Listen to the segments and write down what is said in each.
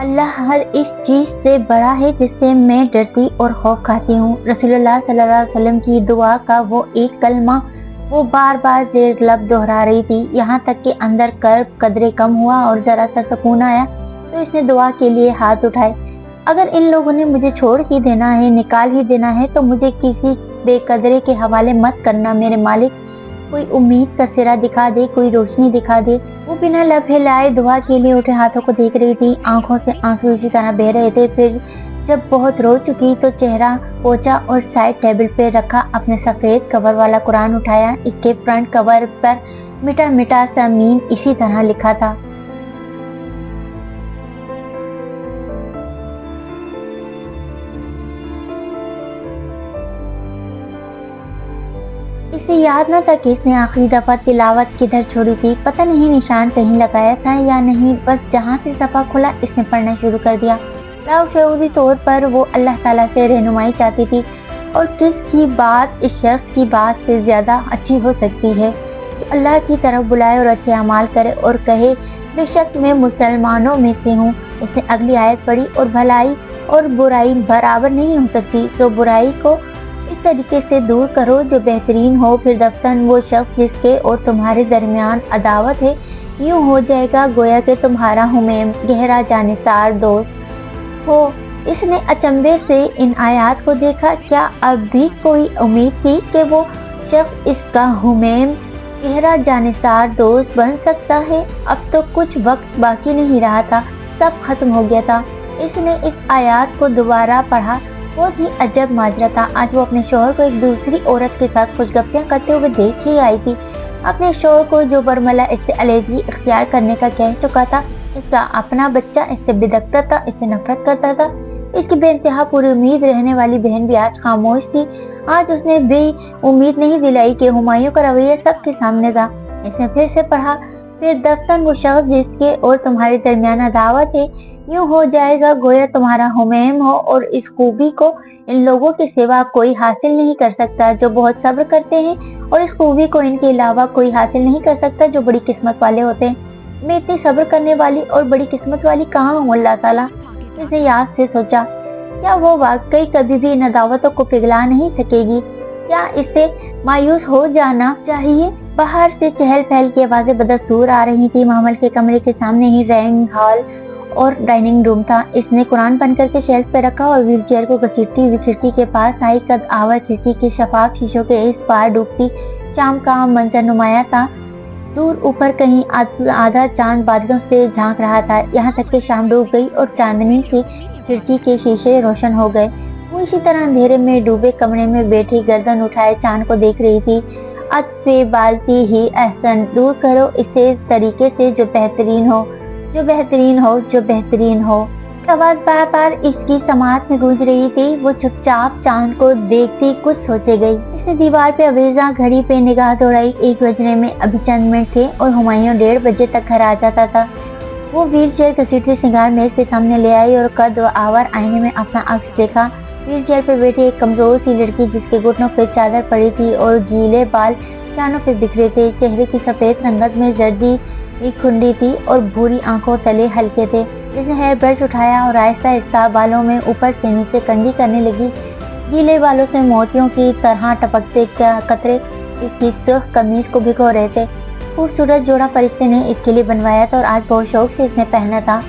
اللہ ہر اس چیز سے بڑا ہے جس سے میں ڈرتی اور خوف کھاتی ہوں۔ رسول اللہ صلی اللہ علیہ وسلم کی دعا کا وہ ایک کلمہ وہ بار بار زیر لب دہرا رہی تھی، یہاں تک کہ اندر کرب قدرے کم ہوا اور ذرا سا سکون آیا تو اس نے دعا کے لیے ہاتھ اٹھائے۔ اگر ان لوگوں نے مجھے چھوڑ ہی دینا ہے، نکال ہی دینا ہے تو مجھے کسی بے قدرے کے حوالے مت کرنا میرے مالک، کوئی امید کا سرا دکھا دے، کوئی روشنی دکھا دے۔ وہ بنا لب ہلائے دعا کے لیے اٹھے ہاتھوں کو دیکھ رہی تھی، آنکھوں سے آنسو اسی طرح بہہ رہے تھے۔ پھر جب بہت رو چکی تو چہرہ پوچھا اور سائڈ ٹیبل پہ رکھا اپنے سفید کور والا قرآن اٹھایا۔ اس کے فرنٹ کور پر مٹا مٹا سا میم اسی طرح لکھا تھا۔ اسے یاد نہ تھا کہ اس نے آخری دفعہ تلاوت کدھر چھوڑی تھی، پتہ نہیں نشان کہیں لگایا تھا یا نہیں، بس جہاں سے صفحہ کھلا اس نے پڑھنا شروع کر دیا۔ لاشعوری طور پر وہ اللہ تعالیٰ سے رہنمائی چاہتی تھی، اور کس کی بات اس شخص کی بات سے زیادہ اچھی ہو سکتی ہے جو اللہ کی طرف بلائے اور اچھے اعمال کرے اور کہے بے شک میں مسلمانوں میں سے ہوں۔ اس نے اگلی آیت پڑھی، اور بھلائی اور برائی برابر نہیں ہو سکتی، سو برائی کو اس طریقے سے دور کرو جو بہترین ہو، پھر دفتن وہ شخص جس کے اور تمہارے درمیان عداوت ہے یوں ہو جائے گا گویا کہ تمہارا ہمیم گہرا جانثار دوست ہو۔ اس نے اچنبے سے ان آیات کو دیکھا۔ کیا اب بھی کوئی امید تھی کہ وہ شخص اس کا ہمیم گہرا جانثار دوست بن سکتا ہے؟ اب تو کچھ وقت باقی نہیں رہا تھا، سب ختم ہو گیا تھا۔ اس نے اس آیات کو دوبارہ پڑھا۔ بہت ہی عجب ماجرا تھا، آج وہ اپنے شوہر کو ایک دوسری عورت کے ساتھ خوش گپیاں کرتے ہوئے دیکھ ہی آئی تھی۔ اپنے شوہر کو جو برملا اس سے علیحدگی اختیار کرنے کا کہہ چکا تھا، اس کا اپنا بچہ اس سے بدکتا تھا، اس سے نفرت کرتا تھا۔ اس کی بے انتہا پوری امید رہنے والی بہن بھی آج خاموش تھی۔ آج اس نے بھی امید نہیں دلائی کہ ہمایوں کا رویہ سب کے سامنے تھا۔ اس نے پھر سے پڑھا، پھر دفتن وہ شخص جس کے اور تمہارے درمیان عداوت ہے یوں ہو جائے گا گویا تمہارا ہمیم ہو، اور اس خوبی کو ان لوگوں کے سوا کوئی حاصل نہیں کر سکتا جو بہت صبر کرتے ہیں، اور اس خوبی کو ان کے علاوہ کوئی حاصل نہیں کر سکتا جو بڑی قسمت والے ہوتے ہیں۔ میں اتنی صبر کرنے والی اور بڑی قسمت والی کہاں ہوں اللہ تعالیٰ؟ اس نے یاد سے سوچا، کیا وہ واقعی کبھی بھی ان عداوتوں کو پگھلا نہیں سکے گی؟ کیا اسے مایوس ہو جانا چاہیے؟ باہر سے چہل پہل کی آوازیں بدستور آ رہی تھی۔ محمل کے کمرے کے سامنے ہی ڈرائنگ ہال اور ڈائننگ روم تھا۔ اس نے قرآن بند کر کے شیلف پہ رکھا اور ویل چیئر کو گھسیٹتی ہوئی کھڑکی کے پاس آئی۔ قد آور کھڑکی کے شفاف شیشوں کے اس پار ڈوبتی شام کا منظر نمایاں تھا۔ دور اوپر کہیں آدھا چاند بادلوں سے جھانک رہا تھا، یہاں تک کہ شام ڈوب گئی اور چاندنی سے کھڑکی کے شیشے روشن ہو گئے۔ وہ اسی طرح اندھیرے میں ڈوبے کمرے میں بیٹھی گردن اٹھائے چاند کو دیکھ رہی تھی۔ عطف بالتی ہی احسن، دور کرو اسے طریقے سے جو بہترین ہو، جو بہترین ہو، جو بہترین ہو۔ آواز بار بار اس کی سماعت میں گونج رہی تھی۔ وہ چپ چاپ چاند کو دیکھتی کچھ سوچے گئی۔ اس نے دیوار پہ عویزاں گھڑی پہ نگاہ دوڑائی۔ 1 بجنے میں ابھی چند منٹ تھے اور ہمایوں 1:30 بجے تک گھر آ جاتا تھا۔ وہ ویل چیئر گھسیٹتی سنگار میز کے سامنے لے آئی اور قد آور آئینے میں اپنا عکس دیکھا۔ ویل چیئر پہ بیٹھی ایک کمزور سی لڑکی جس کے گھٹنوں پہ چادر پڑی تھی اور گیلے بال کانوں پہ بکھرے تھے، چہرے کی سفید رنگت میں زردی کھنڈی تھی اور بھوری آنکھوں تلے ہلکے تھے۔ اس نے ہیئر برش اٹھایا اور آہستہ آہستہ بالوں میں اوپر سے نیچے کنگھی کرنے لگی۔ گیلے بالوں سے موتیوں کی طرح ٹپکتے قطرے اس کی سرخ قمیض کو بھگو رہے تھے۔ خوبصورت جوڑا فرشتے نے اس کے لیے بنوایا تھا اور آج بہت شوق سے اس نے پہنا تھا۔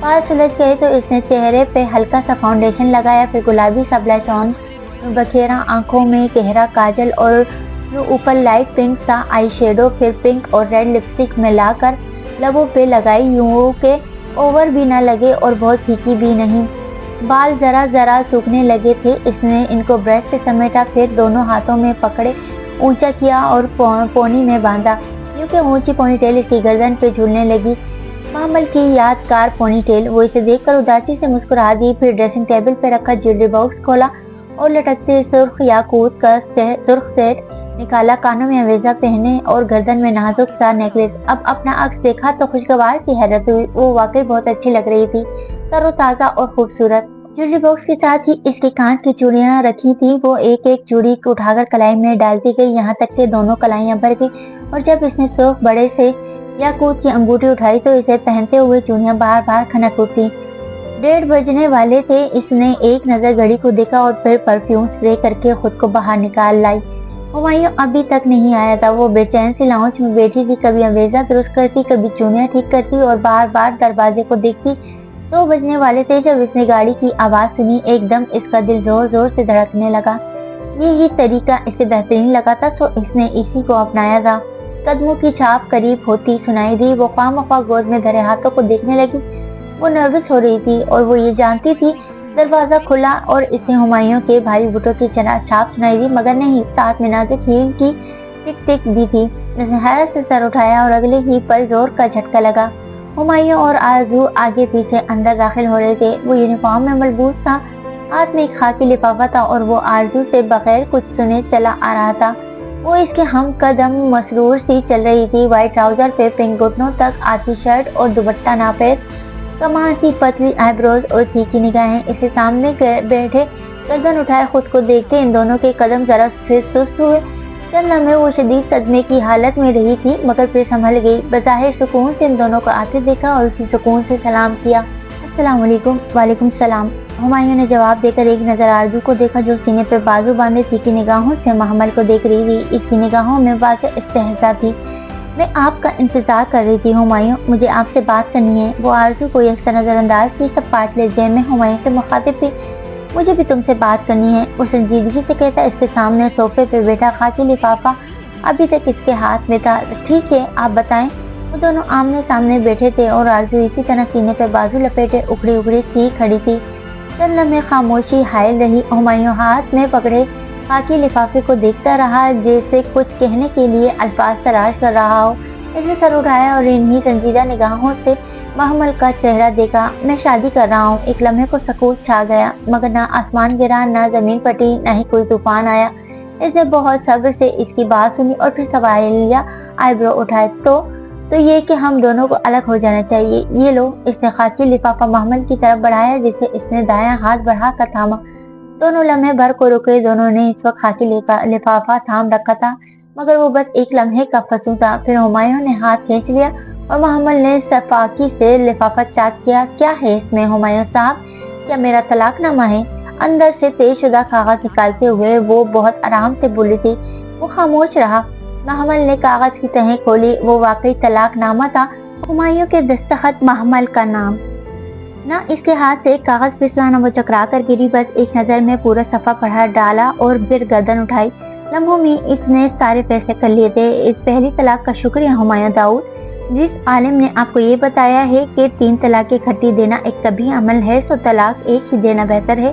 بال سلجھ گئے تو اس نے چہرے پہ ہلکا سا فاؤنڈیشن لگایا، پھر گلابی سا بلش آن بکھیرا، آنکھوں میں گہرا کاجل اور اوپر لائٹ پنک سا آئی شیڈو، پھر پنک اور ریڈ لپسٹک ملا کر لبوں پہ لگائی یوں کہ اوور بھی نہ لگے اور بہت پھیکی بھی نہیں۔ بال ذرا ذرا سوکھنے لگے تھے۔ اس نے ان کو برش سے سمیٹا، پھر دونوں ہاتھوں میں پکڑے اونچا کیا اور پونی میں باندھا، یوں کہ اونچی پونی ٹیل اس کی گردن پہ جھولنے لگی۔ محمل کی یادگار پونی ٹیل۔ وہ اسے دیکھ کر اداسی سے مسکرا دی، پھر ڈریسنگ ٹیبل پہ رکھا جیولری باکس کھولا اور لٹکتے سرخ یاقوت کا سرخ سیٹ نکالا، کانوں میں عویزہ پہنے اور گردن میں نازک سا نیکلیس۔ اب اپنا عکس دیکھا تو خوشگوار سی حیرت ہوئی، وہ واقعی بہت اچھی لگ رہی تھی، تر و تازہ اور خوبصورت۔ جیولری باکس کے ساتھ ہی اس کے کانچ کی چوڑیاں رکھی تھی، وہ ایک ایک چوڑی اٹھا کر کلائی میں ڈالتی گئی، یہاں تک کہ دونوں کلائیاں بھر گئی، اور جب اس نے سرخ بڑے سے یاقوت کی انگوٹھی اٹھائی تو اسے پہنتے ہوئے چوڑیاں بار بار کھنک اٹھتی۔ 1:30 बजने वाले थे। इसने एक नजर घड़ी को देखा और फिर परफ्यूम स्प्रे करके खुद को बाहर निकाल लाई। हुमायूं अभी तक नहीं आया था। वो बेचैन सी लाउंज में बैठी थी, कभी अंवेजा दुरुस्त करती, कभी चूड़ियां ठीक करती और बार बार दरवाजे को देखती। 2 बजने वाले थे जब इसने गाड़ी की आवाज सुनी। एकदम इसका दिल जोर जोर से धड़कने लगा। यही तरीका इसे बेहतरीन लगा था, तो इसने इसी को अपनाया था। कदमों की छाप करीब होती सुनाई दी। वो खामख्वाह गोद में धरे हाथों को देखने लगी। वो नर्वस हो रही थी और वो ये जानती थी। दरवाजा खुला और इसे हुमायूं के भारी बूटों की छाप सुनाई दी, मगर नहीं, साथ में नाजुक हील की टिक टिक भी थी। उसने हैरत से सर उठाया और अगले ही पल जोर का झटका लगा। हुमायूं और आरजू आगे पीछे अंदर दाखिल हो रहे थे। वो यूनिफॉर्म में मलबूस था, हाथ में एक खाकी लिफाफा था और वो आरजू से बगैर कुछ सुने चला आ रहा था। वो इसके हम कदम मसरूर सी चल रही थी। व्हाइट ट्राउजर पे पिंक घुटनों तक आती शर्ट और दुपट्टा नापेद, कमाल सी पतली आईब्रोज और तीखी निगाहें। इसे सामने बैठे गर्दन उठाए खुद को देखते इन दोनों के कदम जरा से सुस्त हुए। चंद लम्हे वो शदीद सदमे की हालत में रही थी, मगर फिर संभल गई। बज़ाहिर सुकून से इन दोनों को आते देखा और उसी सुकून से सलाम किया। अस्सलाम वालेकुम। वालेकुम सलाम। हुमायूं ने जवाब देकर एक नजर आरजू को देखा, जो सीने पे बाजू बांधे तीखी निगाहों से महमल को देख रही थी। इसकी निगाहों में वाज़ेह इस्तेहज़ा थी। मैं आपका इंतजार कर रही थी हुमायूं, मुझे आपसे बात करनी है। वो आरजू को अक्सर नजरअंदाज की सब पार्ट ले जय में हुमायूं से मुखातिब थी। मुझे भी तुमसे बात करनी है, वो संजीदगी से कहता। इसके सामने सोफे पे बैठा खाकी लिफाफा अभी तक इसके हाथ में था। ठीक है, आप बताएं। वो दोनों आमने सामने बैठे थे और आरजू इसी तरह सीने पे बाजू लपेटे उखड़ी उखड़ी सी खड़ी थी। चंद लम्हे खामोशी हायल रही। हुमायूं हाथ में पकड़े खाकी लिफाफे को देखता रहा, जैसे कुछ कहने के लिए अल्फाज तलाश कर रहा हो। इसने सर उठाया और इन्हीं संजीदा निगाहों से महमल का चेहरा देखा। मैं शादी कर रहा हूँ। एक लम्हे को सकूत छा गया, मगर ना आसमान गिरा, ना जमीन फटी, ना ही कोई तूफान आया। इसने बहुत सब्र से इसकी बात सुनी और फिर सवालिया आईब्रो उठाए। तो ये कि हम दोनों को अलग हो जाना चाहिए। ये लो। इसने खाकी लिफाफा महमल की तरफ बढ़ाया, जिसे इसने दायां हाथ बढ़ा कर थामा। दोनों लम्हे भर को रुके। दोनों ने इस वक्त खाकी लिफाफा थाम रखा था, मगर वो बस एक लम्हे का फंसू था। फिर हुमायूं ने हाथ खींच लिया और महमल ने सफाकी से लिफाफा चाक किया। क्या है इसमें हुमायूं साहब? क्या मेरा तलाकनामा है? अंदर से तेजशुदा कागज निकालते हुए वो बहुत आराम से बोली थी। वो खामोश रहा। महमल ने कागज की तहें खोली। वो वाकई तलाकनामा था, हुमायूं के दस्तखत, महमल का नाम ना। इसके हाथ से कागज फिसला न। वो चकरा कर गिरी। बस एक नजर में पूरा सफा पढ़ा डाला और फिर गर्दन उठाई। लम्हों में इसने सारे फैसले कर लिए थे। इस पहली तलाक का शुक्रिया हुमायूं दाऊद। जिस आलिम ने आपको ये बताया है कि 3 तलाक इकट्ठी देना एक कभी अमल है, सो तलाक एक ही देना बेहतर है,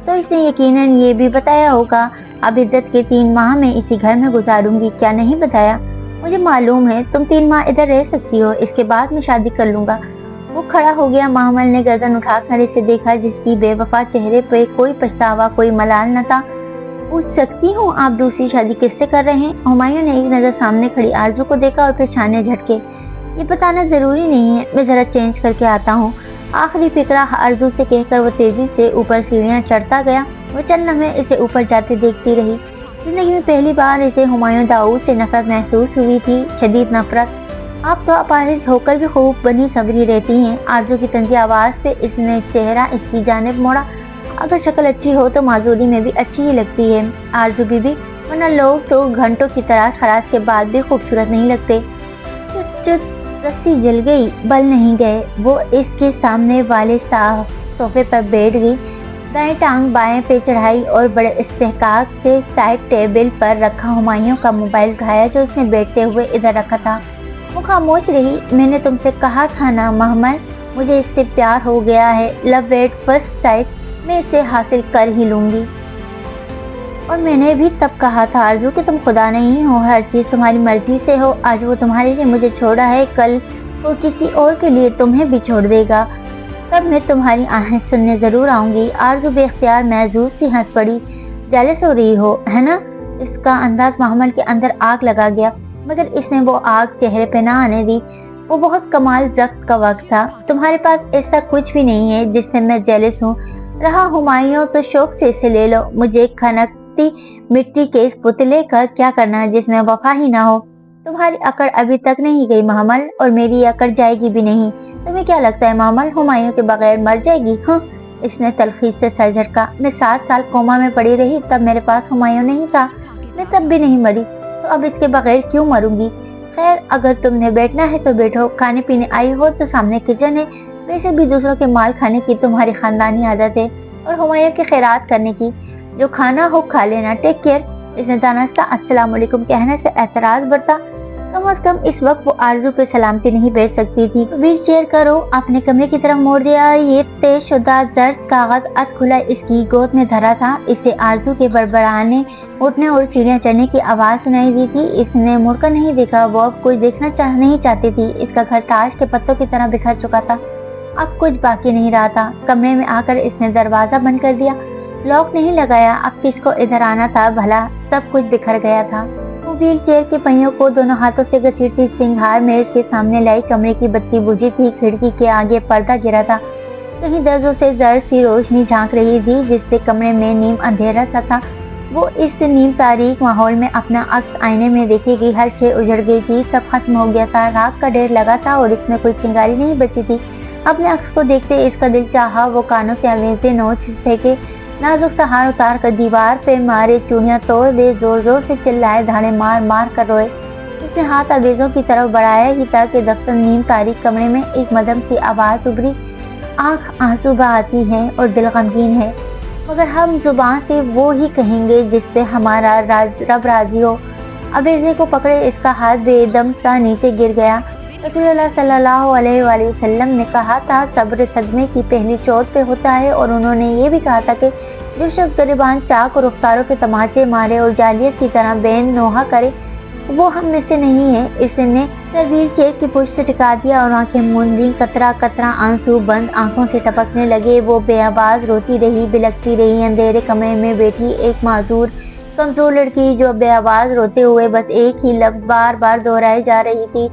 तो इसने यकीनन ये भी बताया होगा। अब इद्दत के 3 माह में इसी घर में गुजारूंगी। क्या नहीं बताया? मुझे मालूम है। तुम 3 माह इधर रह सकती हो, इसके बाद मैं शादी कर लूंगा। वो खड़ा हो गया। महमल ने गर्दन उठाकर इसे देखा, जिसकी बेवफा चेहरे पे कोई पछतावा, कोई मलाल न था। पूछ सकती हूँ आप दूसरी शादी किससे कर रहे हैं? हुमायूं ने एक नजर सामने खड़ी आरजू को देखा और फिर छाने झटके। ये बताना जरूरी नहीं है, मैं जरा चेंज करके आता हूँ। आखिरी फिक्रा आरजू से कहकर वो तेजी से ऊपर सीढ़ियाँ चढ़ता गया। वो चंद लम्हे इसे ऊपर जाते देखती रही। जिंदगी में पहली बार इसे हुमायूं दाऊद से नफरत महसूस हुई थी, शदीद नफरत। आप तो अपाहिज होकर भी खूब बनी सबरी रहती हैं। आरजू की तंजी आवाज पे इसने चेहरा इसकी जानिब मोड़ा। अगर शक्ल अच्छी हो तो माजूरी में भी अच्छी ही लगती है आरजू बीबी, वरना लोग तो घंटों की तलाश खराश के बाद भी खूबसूरत नहीं लगते। चुट चुट, रस्सी जल गई, बल नहीं गए। वो इसके सामने वाले सोफे पर बैठ गई, दाएं टांग बाएं पे चढ़ाई और बड़े इस्तेहकाक से साइड टेबल पर रखा हुमायूं का मोबाइल उठाया, जो उसने बैठते हुए इधर रखा था। वो खामोश रही। मैंने तुमसे कहा था ना महमल, मुझे इससे प्यार हो गया है। लव एट फर्स्ट साइट, मैं इसे हासिल कर ही लूंगी। और मैंने भी तब कहा था आरजू कि तुम खुदा नहीं हो, हर चीज तुम्हारी मर्जी से हो। आज वो तुम्हारे लिए मुझे छोड़ा है, कल वो किसी और के लिए तुम्हें भी छोड़ देगा। तब मैं तुम्हारी आहें सुनने जरूर आऊंगी। आरजू बेख्तियार महजूज सी हंस पड़ी। जेलस हो रही हो, है ना? इसका अंदाज महमल के अंदर आग लगा गया, मगर इसने वो आग चेहरे पे ना आने दी। वो बहुत कमाल जख्त का वक्त था। तुम्हारे पास ऐसा कुछ भी नहीं है जिससे मैं जेलस हूँ। रहा हुमायूं तो शौक से इसे ले लो। मुझे खनकती मिट्टी के इस पुतले का क्या करना है जिसमें वफा ही ना हो। तुम्हारी अकड़ अभी तक नहीं गई महमल, और मेरी अकड़ जाएगी भी नहीं। तुम्हें क्या लगता है महमल, हुमायूं के बगैर मर जाएगी? हाँ, इसने तलखीस से सर झटका। मैं 7 साल कोमा में पड़ी रही, तब मेरे पास हुमायूं नहीं था, मैं तब भी नहीं मरी, तो अब इसके बगैर क्यों मरूंगी? खैर, अगर तुमने बैठना है तो बैठो, खाने पीने आई हो तो सामने किचन है। वैसे भी दूसरों के माल खाने की तुम्हारी खानदानी आदत है, और हुमायूं की खैरात करने की। जो खाना हो खा लेना, टेक केयर। इसने दानस्ता अस्सलाम वालेकुम कहने से एतराज बरता। कम से कम इस वक्त वो आरजू पे सलामती नहीं भेज सकती थी। व्हील चेयर का रो अपने कमरे की तरफ मोड़ दिया। ये तेज शुदा जर्द कागज अध खुला इसकी गोद में धरा था। इसे आरजू के बड़बड़ाने, उठने और सीढ़ियां चढ़ने की आवाज सुनाई दी थी। इसने मुड़कर नहीं देखा, वो अब कुछ देखना नहीं चाहती थी। इसका घर ताश के पत्तों की तरह बिखर चुका था, अब कुछ बाकी नहीं रहा था। कमरे में आकर इसने दरवाजा बंद कर दिया, लॉक नहीं लगाया। अब किसको इधर आना था भला, सब कुछ बिखर गया था। वो व्हील चेयर के पहियों को दोनों हाथों से घसीटती सिंगार मेज के सामने लाई। कमरे की बत्ती बुझी थी, खिड़की के आगे पर्दा गिरा था। कहीं दर्जों से जर्द सी रोशनी झांक रही थी, जिससे कमरे में नीम अंधेरा सा था। वो इस नीम तारीख माहौल में अपना अक्स आईने में देखेगी। हर शे उजड़ गई थी, सब खत्म हो गया था। राख का ढेर लगा था और इसमें कोई चिंगारी नहीं बची थी। अपने अक्स को देखते इसका दिल चाहा, वो कानों से आवेज़ें नोच फेंके, नाजुक सा हार उतार कर दीवार पे मारे, चूड़ियां तोड़ दे, जोर जोर से चिल्लाए, धाड़े मार मार कर रोए। इसने हाथ आवेज़ों की तरफ बढ़ाया ही था कि दफ्तर नीम तारीख कमरे में एक मदम सी आवाज उभरी। आंख आंसू बहाती है और दिल गमगीन है, मगर हम जुबान से वो ही कहेंगे जिस पे हमारा रब राजी हो। अवेज़े को पकड़े इसका हाथ बेदम सा नीचे गिर गया। रसूलुल्लाह सल्लल्लाहु अलैहि वसल्लम ने कहा था, सब्र सदमे की पहली चोट पे होता है, और उन्होंने ये भी कहा था कि जो शख्स गरिबान चाक और रुखसारों के तमाचे मारे और जालियत की तरह बेन नोहा करे, वो हम में से नहीं है। इसने व्हील चेयर की पुष्ट से टिका दिया और आंखें मूंद दी। कतरा कतरा आंसू बंद आंखों से टपकने लगे। वो बेआवाज रोती रही, बिलखती रही। अंधेरे कमरे में बैठी एक माजूर कमजोर लड़की, जो बेआवाज रोते हुए बस एक ही लफ्ज बार बार दोहराई जा रही थी,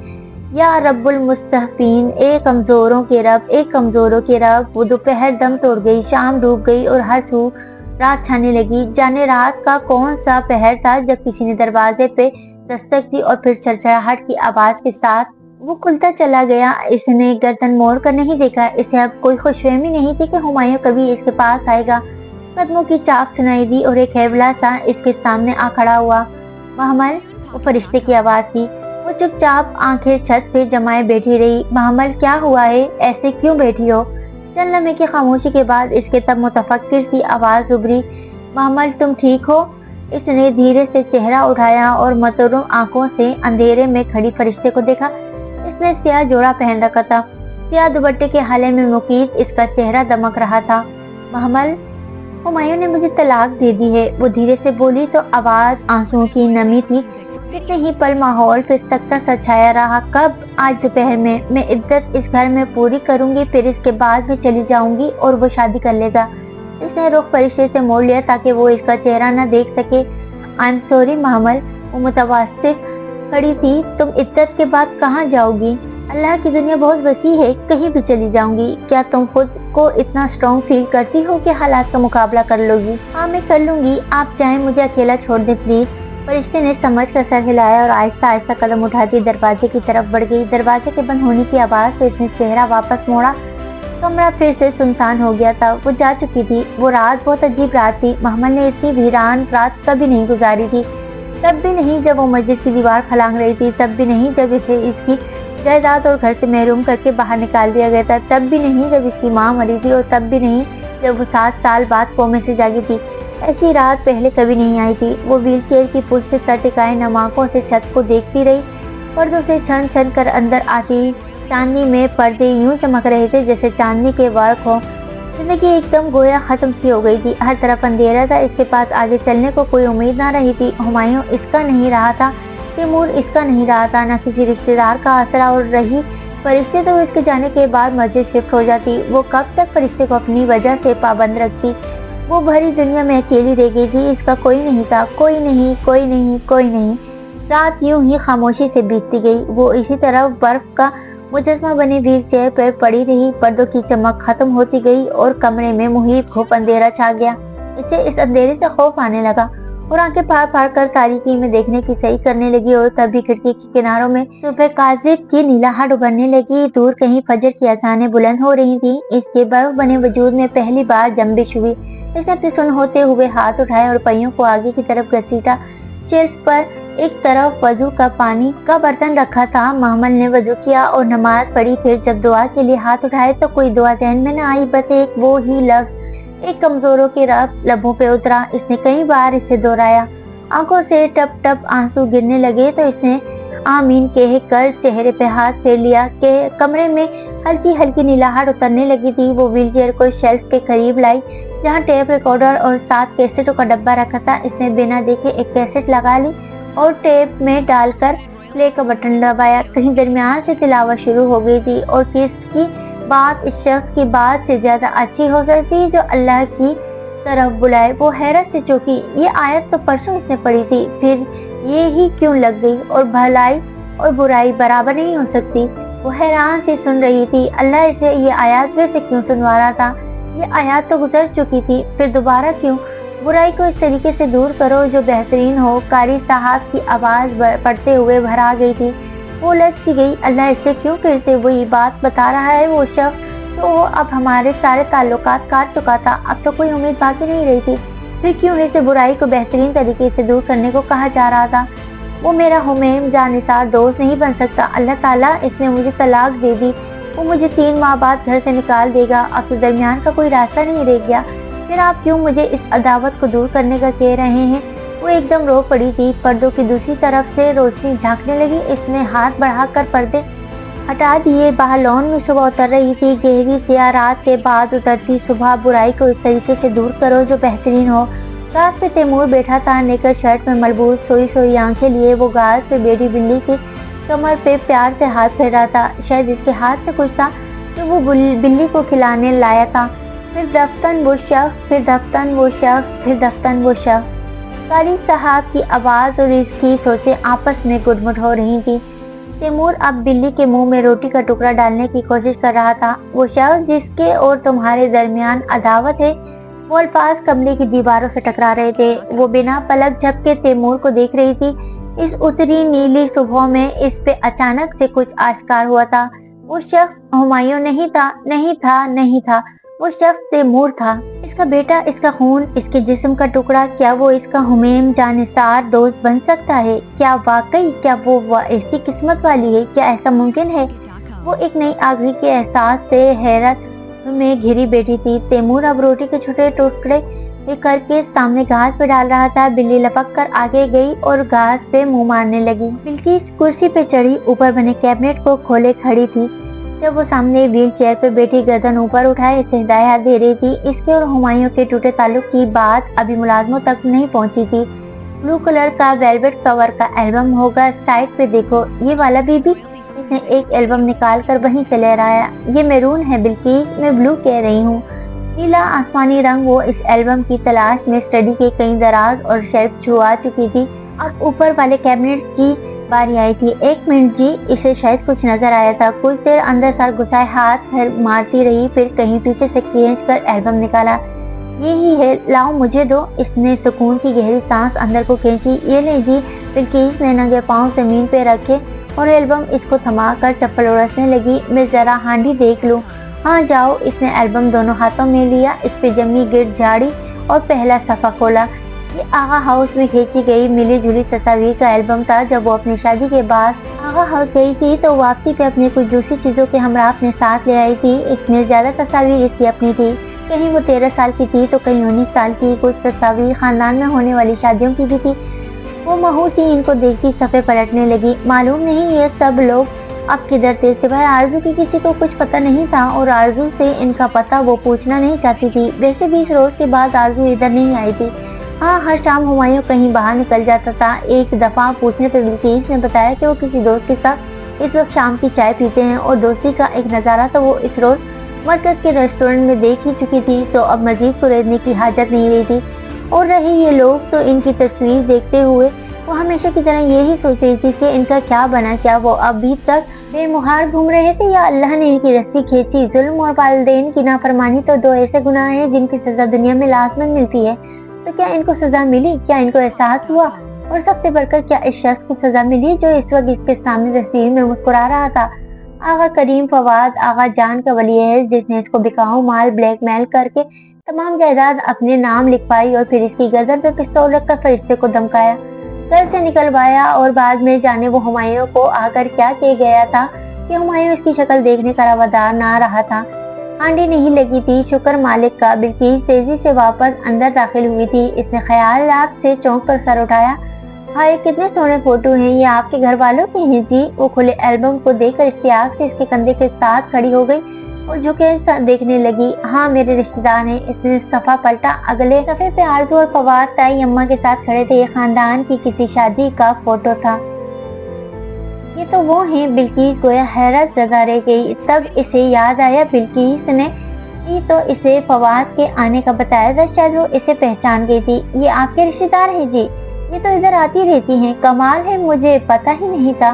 या रब्बुल मुस्तहफीन, ए कमजोरों के रब, ए कमजोरों के रब। वो दोपहर दम तोड़ गई, शाम डूब गई और हर सू रात छाने लगी। जाने रात का कौन सा पहर था जब किसी ने दरवाजे पे दस्तक दी और फिर चरचराहट की आवाज के साथ वो खुलता चला गया। इसने गर्दन मोड़ कर नहीं देखा। इसे अब कोई खुशफहमी नहीं थी कि हुमायूं कभी इसके पास आएगा। कदमों की चाप सुनाई दी और एक हैवला सा इसके सामने आ खड़ा हुआ। महमल, वो फरिश्ते की आवाज थी। वो चुपचाप आंखें छत पे जमाए बैठी रही। महमल, क्या हुआ है, ऐसे क्यों बैठी हो? चंद लम्हे की खामोशी के बाद इसके तब मुतफक्किर सी आवाज उभरी। महमल, तुम ठीक हो? इसने धीरे से चेहरा उठाया और मतरूम आंखों से अंधेरे में खड़ी फरिश्ते को देखा। इसने स्याह जोड़ा पहन रखा था, स्याह दुपट्टे के हाले में मुकीत इसका चेहरा दमक रहा था। महमल, हुमायूं ने मुझे तलाक दे दी है, वो धीरे से बोली तो आवाज आंसुओं की नमी थी। कितने ही पल माहौल फिर सख्ता सा छाया रहा। कब? आज दोपहर में। मैं इद्दत इस घर में पूरी करूंगी, फिर इसके बाद मैं चली जाऊंगी और वो शादी कर लेगा। इसने रुख फरिश्ते से मोड़ लिया ताकि वो इसका चेहरा न देख सके। आई एम सॉरी महमल, वो मुतवासिफ खड़ी थी। तुम इद्दत के बाद कहाँ जाओगी? अल्लाह की दुनिया बहुत वसी है, कहीं भी चली जाऊंगी। क्या तुम खुद को इतना स्ट्रॉन्ग फील करती हो कि हालात का मुकाबला कर लोगी? हाँ, मैं कर लूंगी, आप चाहें मुझे अकेला छोड़ दे प्लीज। फरिश्ते ने समझ कर सर हिलाया और आहिस्ता आहिस्ता कदम उठाती दरवाजे की तरफ बढ़ गई। दरवाजे के बंद होने की आवाज से इसने चेहरा वापस मोड़ा। कमरा फिर से सुनसान हो गया था। वो जा चुकी थी। वो रात बहुत अजीब रात थी। महमल ने इतनी वीरान रात कभी नहीं गुजारी थी। तब भी नहीं जब वो मस्जिद की दीवार फलांग रही थी, तब भी नहीं जब इसे इसकी जायदाद और घर से महरूम करके बाहर निकाल दिया गया था, तब भी नहीं जब इसकी माँ मरी थी, और तब भी नहीं जब वो 7 साल बाद कोमे से जागी थी। ऐसी रात पहले कभी नहीं आई थी। वो व्हील चेयर की पुश से सर टिकाए नम आंखों से छत को देखती रही। पर्दों से छन छन कर अंदर आती चांदनी में पर्दे यूं चमक रहे थे जैसे चांदनी के वर्क हो। जिंदगी एकदम गोया खत्म सी हो गई थी। हर तरफ अंधेरा था। इसके पास आगे चलने को कोई उम्मीद ना रही थी। हुमायूं इसका नहीं रहा था, तैमूर इसका नहीं रहा था, न किसी रिश्तेदार का आसरा। और रही फरिश्ते तो इसके जाने के बाद मस्जिद शिफ्ट हो जाती। वो कब तक फरिश्ते को अपनी वजह से पाबंद रखती? वो भरी दुनिया में अकेली रह गई थी। इसका कोई नहीं था, कोई नहीं, कोई नहीं, कोई नहीं। रात यूं ही खामोशी से बीतती गई। वो इसी तरह बर्फ का मुजस्मा बनी व्हील चेयर पर पड़ी रही। पर्दों की चमक खत्म होती गई और कमरे में मुहीब खूब अंधेरा छा गया। इसे इस अंधेरे से खौफ आने लगा। और आंखें फाड़ फाड़ कर तारीकी में देखने की सही करने लगी। और तभी खिड़की के किनारों में सुबह काजिब की नीलाहट उभरने लगी। दूर कहीं फजर की अजानें बुलंद हो रही थी। इसके बर्फ बने वजूद में पहली बार जंबिश हुई। इसने अपने सुन्न होते हुए हाथ उठाए और पहियों को आगे की तरफ घसीटा। शेल्फ पर एक तरफ वजू का पानी का बर्तन रखा था। महमल ने वजू किया और नमाज पढ़ी। फिर जब दुआ के लिए हाथ उठाए तो कोई दुआ ज़हन में न आई, बस एक वो ही लफ्ज एक कमजोरों के लबों पे उतरा। इसने कई बार इसे दोहराया। आंखों से टप टप आंसू गिरने लगे तो इसने आमीन कह कर चेहरे पे हाथ फेर लिया कि कमरे में हल्की हल्की नीलाहट उतरने लगी थी। वो व्हीलचेयर को शेल्फ के करीब लाई जहाँ टेप रिकॉर्डर और 7 कैसेटों का डब्बा रखा था। इसने बिना देखे एक कैसेट लगा ली और टेप में डालकर प्ले का बटन दबाया। कहीं दरमियान से तिलावत शुरू हो गई थी और किसकी बात इस शख्स की बात से ज्यादा अच्छी हो सकती जो अल्लाह की तरफ बुलाए। वो हैरत से चौंकी। ये आयत तो परसों इसने पढ़ी थी, फिर ये ही क्यों लग गई? और भलाई और बुराई बराबर नहीं हो सकती। वो हैरान से सुन रही थी। अल्लाह इसे ये आयत फिर से क्यों सुनवा रहा था? ये आयत तो गुजर चुकी थी, फिर दोबारा क्यों? बुराई को इस तरीके से दूर करो जो बेहतरीन हो। कारी साहब की आवाज पढ़ते हुए भरा गई थी। वो लग सी गई। अल्लाह इससे क्यों फिर से वही बात बता रहा है? वो शख्स तो अब हमारे सारे ताल्लुकात काट चुका था। अब तो कोई उम्मीद बाकी नहीं रही थी। फिर क्यों इसे बुराई को बेहतरीन तरीके से दूर करने को कहा जा रहा था? वो मेरा हुमैम जानिसार दोस्त नहीं बन सकता। अल्लाह ताला इसने मुझे तलाक दे दी। वो मुझे 3 माह बाद घर से निकाल देगा। अब तो दरमियान का कोई रास्ता नहीं रह गया। फिर आप क्यों मुझे इस अदावत को दूर करने का कह रहे हैं? वो एकदम रो पड़ी थी। पर्दों की दूसरी तरफ से रोशनी झांकने लगी। इसने हाथ बढ़ाकर पर्दे हटा दिए। बाहर लॉन में सुबह उतर रही थी। गहरी स्याह रात के बाद उतरती सुबह। बुराई को इस तरीके से दूर करो जो बेहतरीन हो। घास पे तैमूर बैठा था। नेकर शर्ट में मलबूस सोई सोई आंखें लिए वो घास पे बैठी बिल्ली की कमर पे प्यार से हाथ फेर रहा था। शायद इसके हाथ में कुछ था जो वो बिल्ली को खिलाने लाया था। फिर दफ्तन वो शख्स, फिर दफ्तन वो शख्स, फिर दफ्तन वो शख्स। कारी साहब की आवाज और इसकी सोचें आपस में गुटमुट हो रही थी। तैमूर अब बिल्ली के मुंह में रोटी का टुकड़ा डालने की कोशिश कर रहा था। वो शख्स जिसके और तुम्हारे दरमियान अदावत है। वो अल्फाज कमरे की दीवारों से टकरा रहे थे। वो बिना पलक झपके तैमूर को देख रही थी। इस उतरी नीली सुबह में इस पे अचानक से कुछ आश्कार हुआ था। वो शख्स हुमायूं नहीं था, नहीं था, नहीं था। वो शख्स तैमूर था। इसका बेटा, इसका खून, इसके जिस्म का टुकड़ा। क्या वो इसका हुमैम जानिसार दोस्त बन सकता है? क्या वाकई? क्या वो ऐसी किस्मत वाली है? क्या ऐसा मुमकिन है? वो एक नई आगही के एहसास से हैरत में घिरी बैठी थी। तैमूर अब रोटी के छोटे टुकड़े करके सामने घास पे डाल रहा था। बिल्ली लपक कर आगे गई और घास पे मुंह मारने लगी। बिल्किस कुर्सी पे चढ़ी ऊपर बने कैबिनेट को खोले खड़ी थी। जब वो सामने व्हील चेयर पे बैठी गर्दन ऊपर उठाए इसे हिदायत दे रही थी। इसके और हुमायूं के टूटे ताल्लुक की बात अभी मुलाजमों तक नहीं पहुंची थी। ब्लू कलर का वेलवेट कवर का एल्बम होगा, साइड पे देखो, ये वाला बीबी। इसने एक एल्बम निकाल कर वहीं से लहराया। ये मैरून है बिल्किस, मैं ब्लू कह रही हूँ। नीला आसमानी रंग। वो इस एल्बम की तलाश में स्टडी के कई दराज और शेल्फ छुआ चुकी थी। अब ऊपर वाले कैबिनेट की बारी आई थी। 1 मिनट जी, इसे शायद कुछ नजर आया था। कुछ देर अंदर सर घुसाए हाथ मारती रही, फिर कहीं पीछे से खींच कर एल्बम निकाला। यही है, लाओ मुझे दो। इसने सुकून की गहरी सांस अंदर को खींची। ये ले जी। बिल्किस ने नंगे पांव जमीन पे रखे और एल्बम इसको थमा कर चप्पल उड़सने लगी। मैं जरा हांडी देख लूं। हाँ जाओ। इसने एल्बम दोनों हाथों में लिया, इस पे जमी गिर झाड़ी और पहला सफा खोला। ये आगा हाउस में खींची गई मिली जुली तस्वीर का एल्बम था। जब वो अपनी शादी के बाद आगा हाउस गई थी तो वापसी पे अपनी कुछ दूसरी चीजों के हमरा अपने साथ ले आई थी। इसमें ज्यादा तस्वीर इसकी अपनी थी। कहीं वो 13 साल की थी तो कहीं 19 साल की। कुछ तस्वीर खानदान में होने वाली शादियों की भी थी। वो महूसी इनको देखती सफ़े पलटने लगी। मालूम नहीं ये सब लोग अब किधर थे। सिवाय आरजू की किसी को कुछ पता नहीं था और आरजू से इनका पता वो पूछना नहीं चाहती थी। वैसे भी इस रोज के बाद आरजू इधर नहीं आई थी। हाँ, हर शाम हुमायूं कहीं बाहर निकल जाता था। एक दफा पूछने पर बिल्किस ने बताया कि वो किसी दोस्त के साथ इस वक्त शाम की चाय पीते हैं और दोस्ती का एक नज़ारा तो वो इस रोज मरकज के रेस्टोरेंट में देख ही चुकी थी, तो अब मजीद कुरेदने की हाजत नहीं रही थी। और रहे ये लोग तो इनकी तस्वीर देखते हुए वो हमेशा की तरह यही सोच रही थी कि इनका क्या बना। क्या वो अभी तक बेमुहार घूम रहे थे या अल्लाह ने इनकी रस्सी खींची। जुल्म और वालिदैन की नाफरमानी तो 2 ऐसे गुनाह हैं जिनकी सजा दुनिया में लाजमन मिलती है। तो क्या इनको सजा मिली? क्या इनको एहसास हुआ? और सबसे बढ़कर क्या इस शख्स को सजा मिली जो इस वक्त इसके सामने तस्वीर में मुस्कुरा रहा था? आगा करीम फवाद आगा जान का वली है, जिसने इसको बिकाऊ माल ब्लैकमेल करके तमाम जायदाद अपने नाम लिखवाई और फिर इसकी गर्दन पे पिस्तौल रखकर फरिश्ते को धमकाया, घर से निकलवाया और बाद में जाने वो हुमायूं को आकर क्या किया गया था कि हुमायूं इसकी शक्ल देखने का रवादार ना रहा था। हांडी नहीं लगी थी, शुक्र मालिक का। बिल्किस तेजी से वापस अंदर दाखिल हुई थी। इसने ख्यालात से चौंक कर सर उठाया। हाय, कितने सोने फोटो हैं, ये आपके घर वालों के हैं जी। वो खुले एल्बम को देखकर इश्तियाक से इसके कंधे के साथ खड़ी हो गई और झुके देखने लगी। हाँ, मेरे रिश्तेदार हैं। इसने सफा पलटा। अगले सफे पे आरजू और फवाद ताई अम्मा के साथ खड़े थे। ये खानदान की किसी शादी का फोटो था। ये तो वो हैं। बिल्किस गोया हैरत ज़दा रह गई। तब इसे याद आया बिल्किस ने ही तो इसे फवाद के आने का बताया था। शायद वो इसे पहचान गई थी। ये आपके रिश्तेदार हैं जी, ये तो इधर आती रहती हैं। कमाल है, मुझे पता ही नहीं था।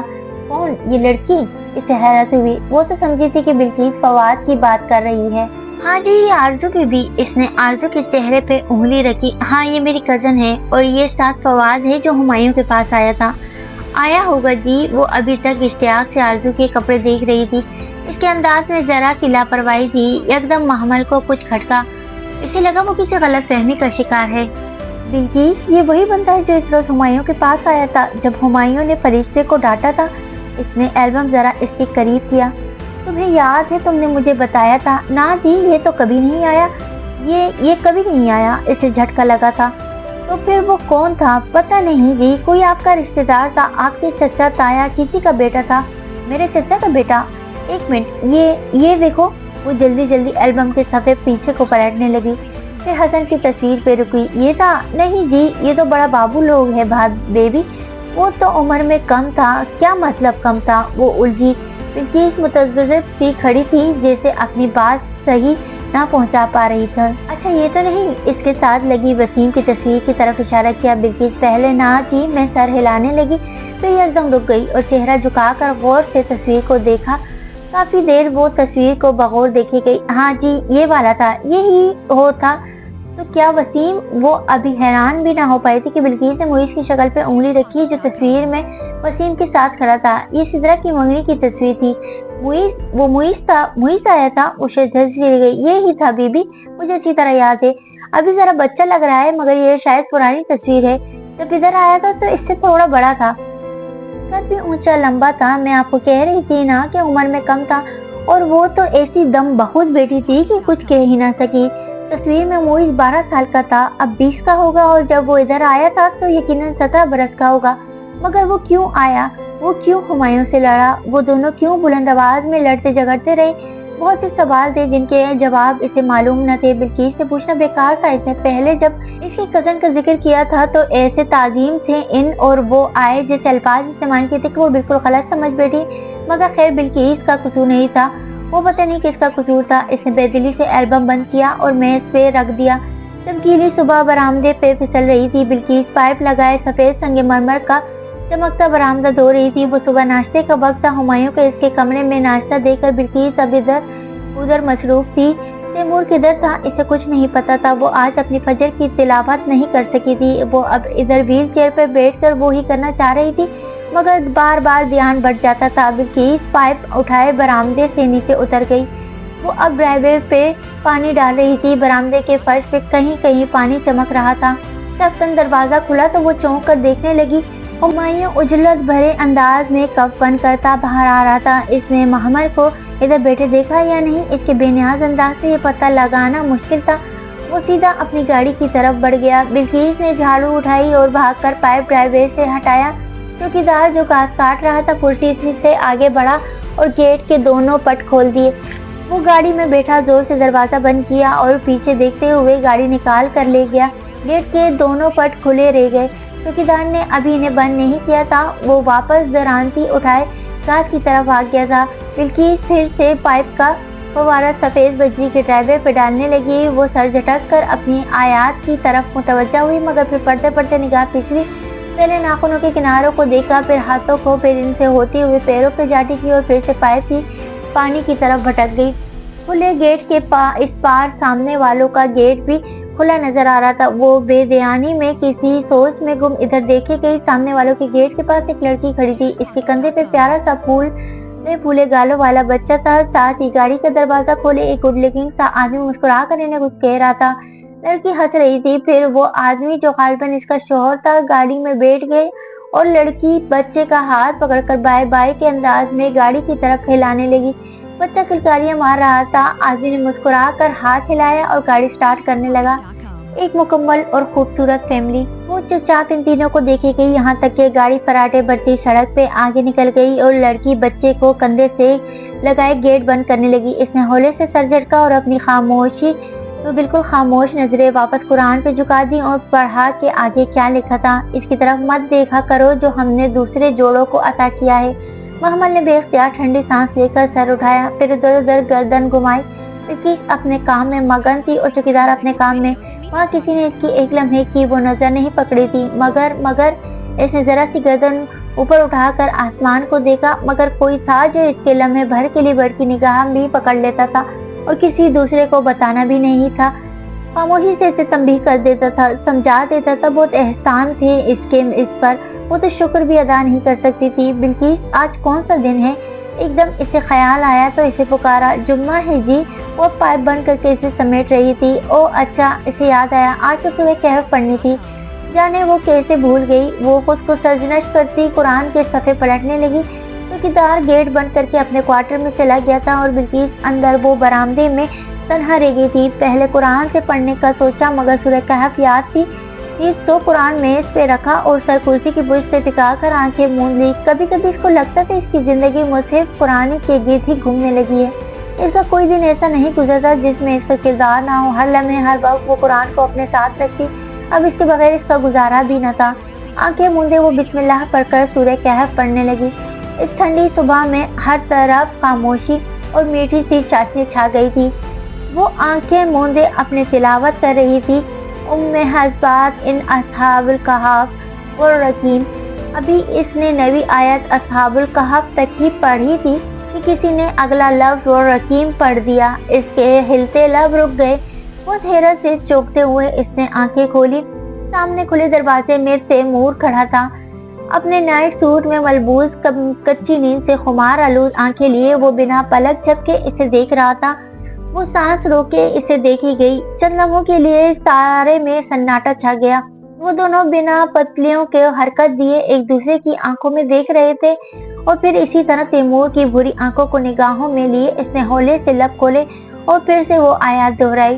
कौन ये लड़की? इसे हैरत हुई। वो तो समझी थी कि बिल्किस फवाद की बात कर रही है। हाँ जी, ये आरजू बीबी। इसने आरजू के चेहरे पे उंगली रखी। हाँ, ये मेरी कजन है और ये साथ फवाद है जो हुमायूं के पास आया था। आया होगा जी। वो अभी तक इश्तियाक से आरजू के कपड़े देख रही थी। इसके अंदाज में जरा सी लापरवाही थी। एकदम महमल को कुछ खटका। इसे लगा वो किसी गलत फहमी का शिकार है। बिल्किस, ये वही बंदा है जो इस रोज हुमायूं के पास आया था जब हुमायूं ने फरिश्ते को डांटा था। इसने एल्बम जरा इसके करीब किया। तुम्हें याद है, तुमने मुझे बताया था ना जी। ये तो कभी नहीं आया। ये कभी नहीं आया। इसे झटका लगा था। तो फिर वो कौन था? पता नहीं जी, कोई आपका रिश्तेदार था। आपके चचा ताया किसी का बेटा था। मेरे चचा का बेटा? एक मिनट, ये देखो। वो जल्दी जल्दी एल्बम के सफे पीछे को पलटने लगी। फिर हसन की तस्वीर पे रुकी। ये था? नहीं जी, ये तो बड़ा बाबू लोग है बेबी। वो तो उम्र में कम था। क्या मतलब कम था? वो उलझी। बिल्किस मुतज़्ज़िब सी खड़ी थी, जैसे अपनी बात सही ना पहुंचा पा रही था। अच्छा, ये तो नहीं? इसके साथ लगी वसीम की तस्वीर की तरफ इशारा किया। बिल्किस पहले ना जी मैं सर हिलाने लगी, फिर एकदम रुक गई और चेहरा झुकाकर गौर से तस्वीर को देखा। काफी देर वो तस्वीर को बगौर देखी गई। हाँ जी, ये वाला था, यही हो था। तो क्या वसीम? वो अभी हैरान भी ना हो पाई थी कि बिल्किस ने मुइस की शक्ल पे उंगली रखी जो तस्वीर में वसीम के साथ खड़ा था। ये सिदरा की मंगनी की तस्वीर थी। मुइस आया था। उसे धंसी गई। ये ही था बीबी, मुझे अच्छी तरह याद है। अभी जरा बच्चा लग रहा है, मगर ये शायद पुरानी तस्वीर है। जब इधर आया था तो इससे थोड़ा बड़ा था। कद भी ऊंचा लंबा था। मैं आपको कह रही थी ना कि उम्र में कम था। और वो तो ऐसी दम बहुत बेटी थी कि कुछ कह ही ना सकी। तस्वीर में मुइस 12 साल का था, अब 20 का होगा। और जब वो इधर आया था तो यकीनन 17 बरस का होगा। मगर वो क्यों आया? वो क्यों हुमायूं से लड़ा? वो दोनों क्यों बुलंद आवाज में लड़ते झगड़ते रहे? बहुत से सवाल थे जिनके जवाब इसे मालूम न थे। बिल्किस से पूछना बेकार था। इसने पहले जब इसकी कजन का जिक्र किया था तो ऐसे ताजीम से इन और वो आए जैसे अल्फाज इस्तेमाल किए थे कि वो बिल्कुल गलत समझ बैठी। मगर खैर, बिल्किस का कसूर नहीं था। वो पता नहीं किसका कसूर था। इसने बेदिली से एल्बम बंद किया और मेज पे रख दिया। चमकीली सुबह बरामदे पे फिसल रही थी। बिल्किस पाइप लगाए सफेद संगमरमर का चमकता बरामदा धो रही थी। वो सुबह नाश्ते का वक्त था। हुमायूं के इसके कमरे में नाश्ता देकर बिल्किस अब इधर उधर मसरूफ थी। तैमूर किधर था? इसे कुछ नहीं पता था। वो आज अपनी फजर की तिलावत नहीं कर सकी थी। वो अब इधर व्हील चेयर पर बैठकर वो ही करना चाह रही थी, मगर बार बार ध्यान बढ़ जाता था। बिल्किस पाइप उठाए बरामदे से नीचे उतर गई। वो अब ड्राइवे पे पानी डाल रही थी। बरामदे के फर्श पे कहीं कहीं पानी चमक रहा था। टकन दरवाजा खुला तो वो चौंक कर देखने लगी। हुमायूं उजलत भरे अंदाज में कप बंद करता बाहर आ रहा था। इसने महमल को इधर बैठे देखा या नहीं, इसके बेनियाज अंदाज से ये पता लगाना मुश्किल था। वो सीधा अपनी गाड़ी की तरफ बढ़ गया। बिल्किस ने झाड़ू उठाई और भागकर पाइप ड्राइवे से हटाया। चौकीदार जो घास काट रहा था कुर्सी से आगे बढ़ा और गेट के दोनों पट खोल दिए। वो गाड़ी में बैठा, जोर से दरवाजा बंद किया और पीछे देखते हुए गाड़ी निकाल कर ले गया। गेट के दोनों पट खुले रह गए। चौकीदार ने अभी इन्हें बंद नहीं किया था। वो वापस दरांती उठाए घास की तरफ आ गया था। बिल्किस फिर से पाइप का फव्वारा सफेद बजरी के ड्राइवे पे डालने लगी। वो सर झटक कर अपनी आयात की तरफ मुतवज्जा हुई, मगर फिर पढ़ते पढ़ते निगाह पिछली। पहले नाखूनों के किनारों को देखा, फिर हाथों को, फिर इनसे होती हुई पैरों पे जाटी की और फिर से पाइप की पानी की तरफ भटक गई। खुले गेट के इस पार सामने वालों का गेट भी کھلا نظر آ رہا تھا۔ وہ بے دھیانی میں کسی سوچ میں گم ادھر دیکھے گئی، سامنے والوں کے گیٹ کے پاس ایک لڑکی کھڑی تھی۔ اس کے کندھے پہ پیارا سا پھول میں پھولے گالوں والا بچہ تھا۔ ساتھ ہی گاڑی کا دروازہ کھولے ایک گڈ لکنگ سا آدمی مسکرا کر انہیں کچھ کہہ رہا تھا۔ لڑکی ہنس رہی تھی۔ پھر وہ آدمی جو غالباً اس کا شوہر تھا گاڑی میں بیٹھ گئے اور لڑکی بچے کا ہاتھ پکڑ کر بائے بائے کے انداز میں گاڑی کی طرف ہلانے لگی۔ بچہ کلکاریاں مار رہا تھا۔ آدمی نے مسکرا کر ہاتھ ہلایا اور گاڑی سٹارٹ کرنے لگا۔ ایک مکمل اور خوبصورت فیملی۔ وہ چپ چاپ ان تینوں کو دیکھے گئی، یہاں تک کہ گاڑی فراٹے بھرتی سڑک پہ آگے نکل گئی اور لڑکی بچے کو کندھے سے لگائے گیٹ بند کرنے لگی۔ اس نے ہولے سے سر جھٹکا اور اپنی خاموشی تو بالکل خاموش نظریں واپس قرآن پہ جھکا دی اور پڑھا کہ آگے کیا لکھا تھا۔ اس کی طرف مت دیکھا کرو جو ہم نے دوسرے جوڑوں کو عطا کیا ہے۔ محمل نے بے اختیار ٹھنڈی سانس لے کر سر اٹھایا، پھر ادھر ادھر گردن گھمائی۔ بلقیس اپنے کام میں مگن تھی اور چوکیدار اپنے کام میں۔ وہاں کسی نے اس کی ایک لمحے کی وہ نظر نہیں پکڑی تھی، مگر اس نے ذرا سی گردن اوپر اٹھا کر آسمان کو دیکھا، مگر کوئی تھا جو اس کے لمحے بھر کے لیے بڑھ کی نگاہ بھی پکڑ لیتا تھا اور کسی دوسرے کو بتانا بھی نہیں تھا۔ خاموشی سے اسے تنبیہ کر دیتا تھا، سمجھا دیتا تھا۔ بہت احسان تھے اس پر، وہ تو شکر بھی ادا نہیں کر سکتی تھی۔ بلقیس آج کون سا دن ہے؟ ایک دم اسے خیال آیا تو اسے پکارا، جمعہ ہے جی۔ وہ پائپ بند کر کے اسے سمیٹ رہی تھی۔ او اچھا، اسے یاد آیا آج تو صبح کہف پڑھنی تھی، جانے وہ کیسے بھول گئی۔ وہ خود کو سرزنش کرتی قرآن کے صفحے پلٹنے لگی۔ چوکیدار گیٹ بند کر کے اپنے کوارٹر میں چلا گیا تھا اور بلقیس اندر وہ برآمدے میں تنہا رہ گئی تھی۔ پہلے قرآن سے پڑھنے کا سوچا مگر سورہ کہف یاد تھی، تو قرآن میز پہ رکھا اور سر کرسی کی برج سے ٹکا کر آنکھیں موند لی۔ کبھی کبھی اس کو لگتا تھا اس کی زندگی مصحف قرآن کے گرد ہی گھومنے لگی ہے۔ اس کا کوئی دن ایسا نہیں گزرتا جس میں اس کا کردار نہ ہو۔ ہر لمحے ہر وقت وہ قرآن کو اپنے ساتھ رکھتی۔ اب اس کے بغیر اس کا گزارا بھی نہ تھا۔ آنکھیں موندے وہ بسم اللہ پڑھ کر سورہ کہف پڑھنے لگی۔ اس ٹھنڈی صبح میں ہر طرف خاموشی اور میٹھی سی چاشنی چھا گئی تھی۔ وہ آنکھیں موندے اپنے تلاوت کر رہی تھی، ام حضبات ان اصحاب الکہف والرقیم۔ ابھی اس نے نوی آیت اصحاب الکہف تک ہی پڑھی تھی کہ کسی نے اگلا لفظ والرقیم پڑھ دیا۔ اس کے ہلتے لب رک گئے۔ بہت حیرت سے چونکتے ہوئے اس نے آنکھیں کھولی۔ سامنے کھلے دروازے میں تیمور کھڑا تھا، اپنے نائٹ سوٹ میں ملبوس، کچی نیند سے خمار آلود آنکھیں لیے وہ بنا پلک جھپکے اسے دیکھ رہا تھا۔ وہ سانس روکے اسے دیکھی گئی۔ چند لمحوں کے لیے سارے میں سناٹا چھا گیا۔ وہ دونوں بنا پتلیوں کے حرکت دیے ایک دوسرے کی آنکھوں میں دیکھ رہے تھے اور پھر اسی طرح تیمور کی بری آنکھوں کو نگاہوں میں لیے اس نے ہولے سے لب کھولے اور پھر سے وہ آیات دہرائی،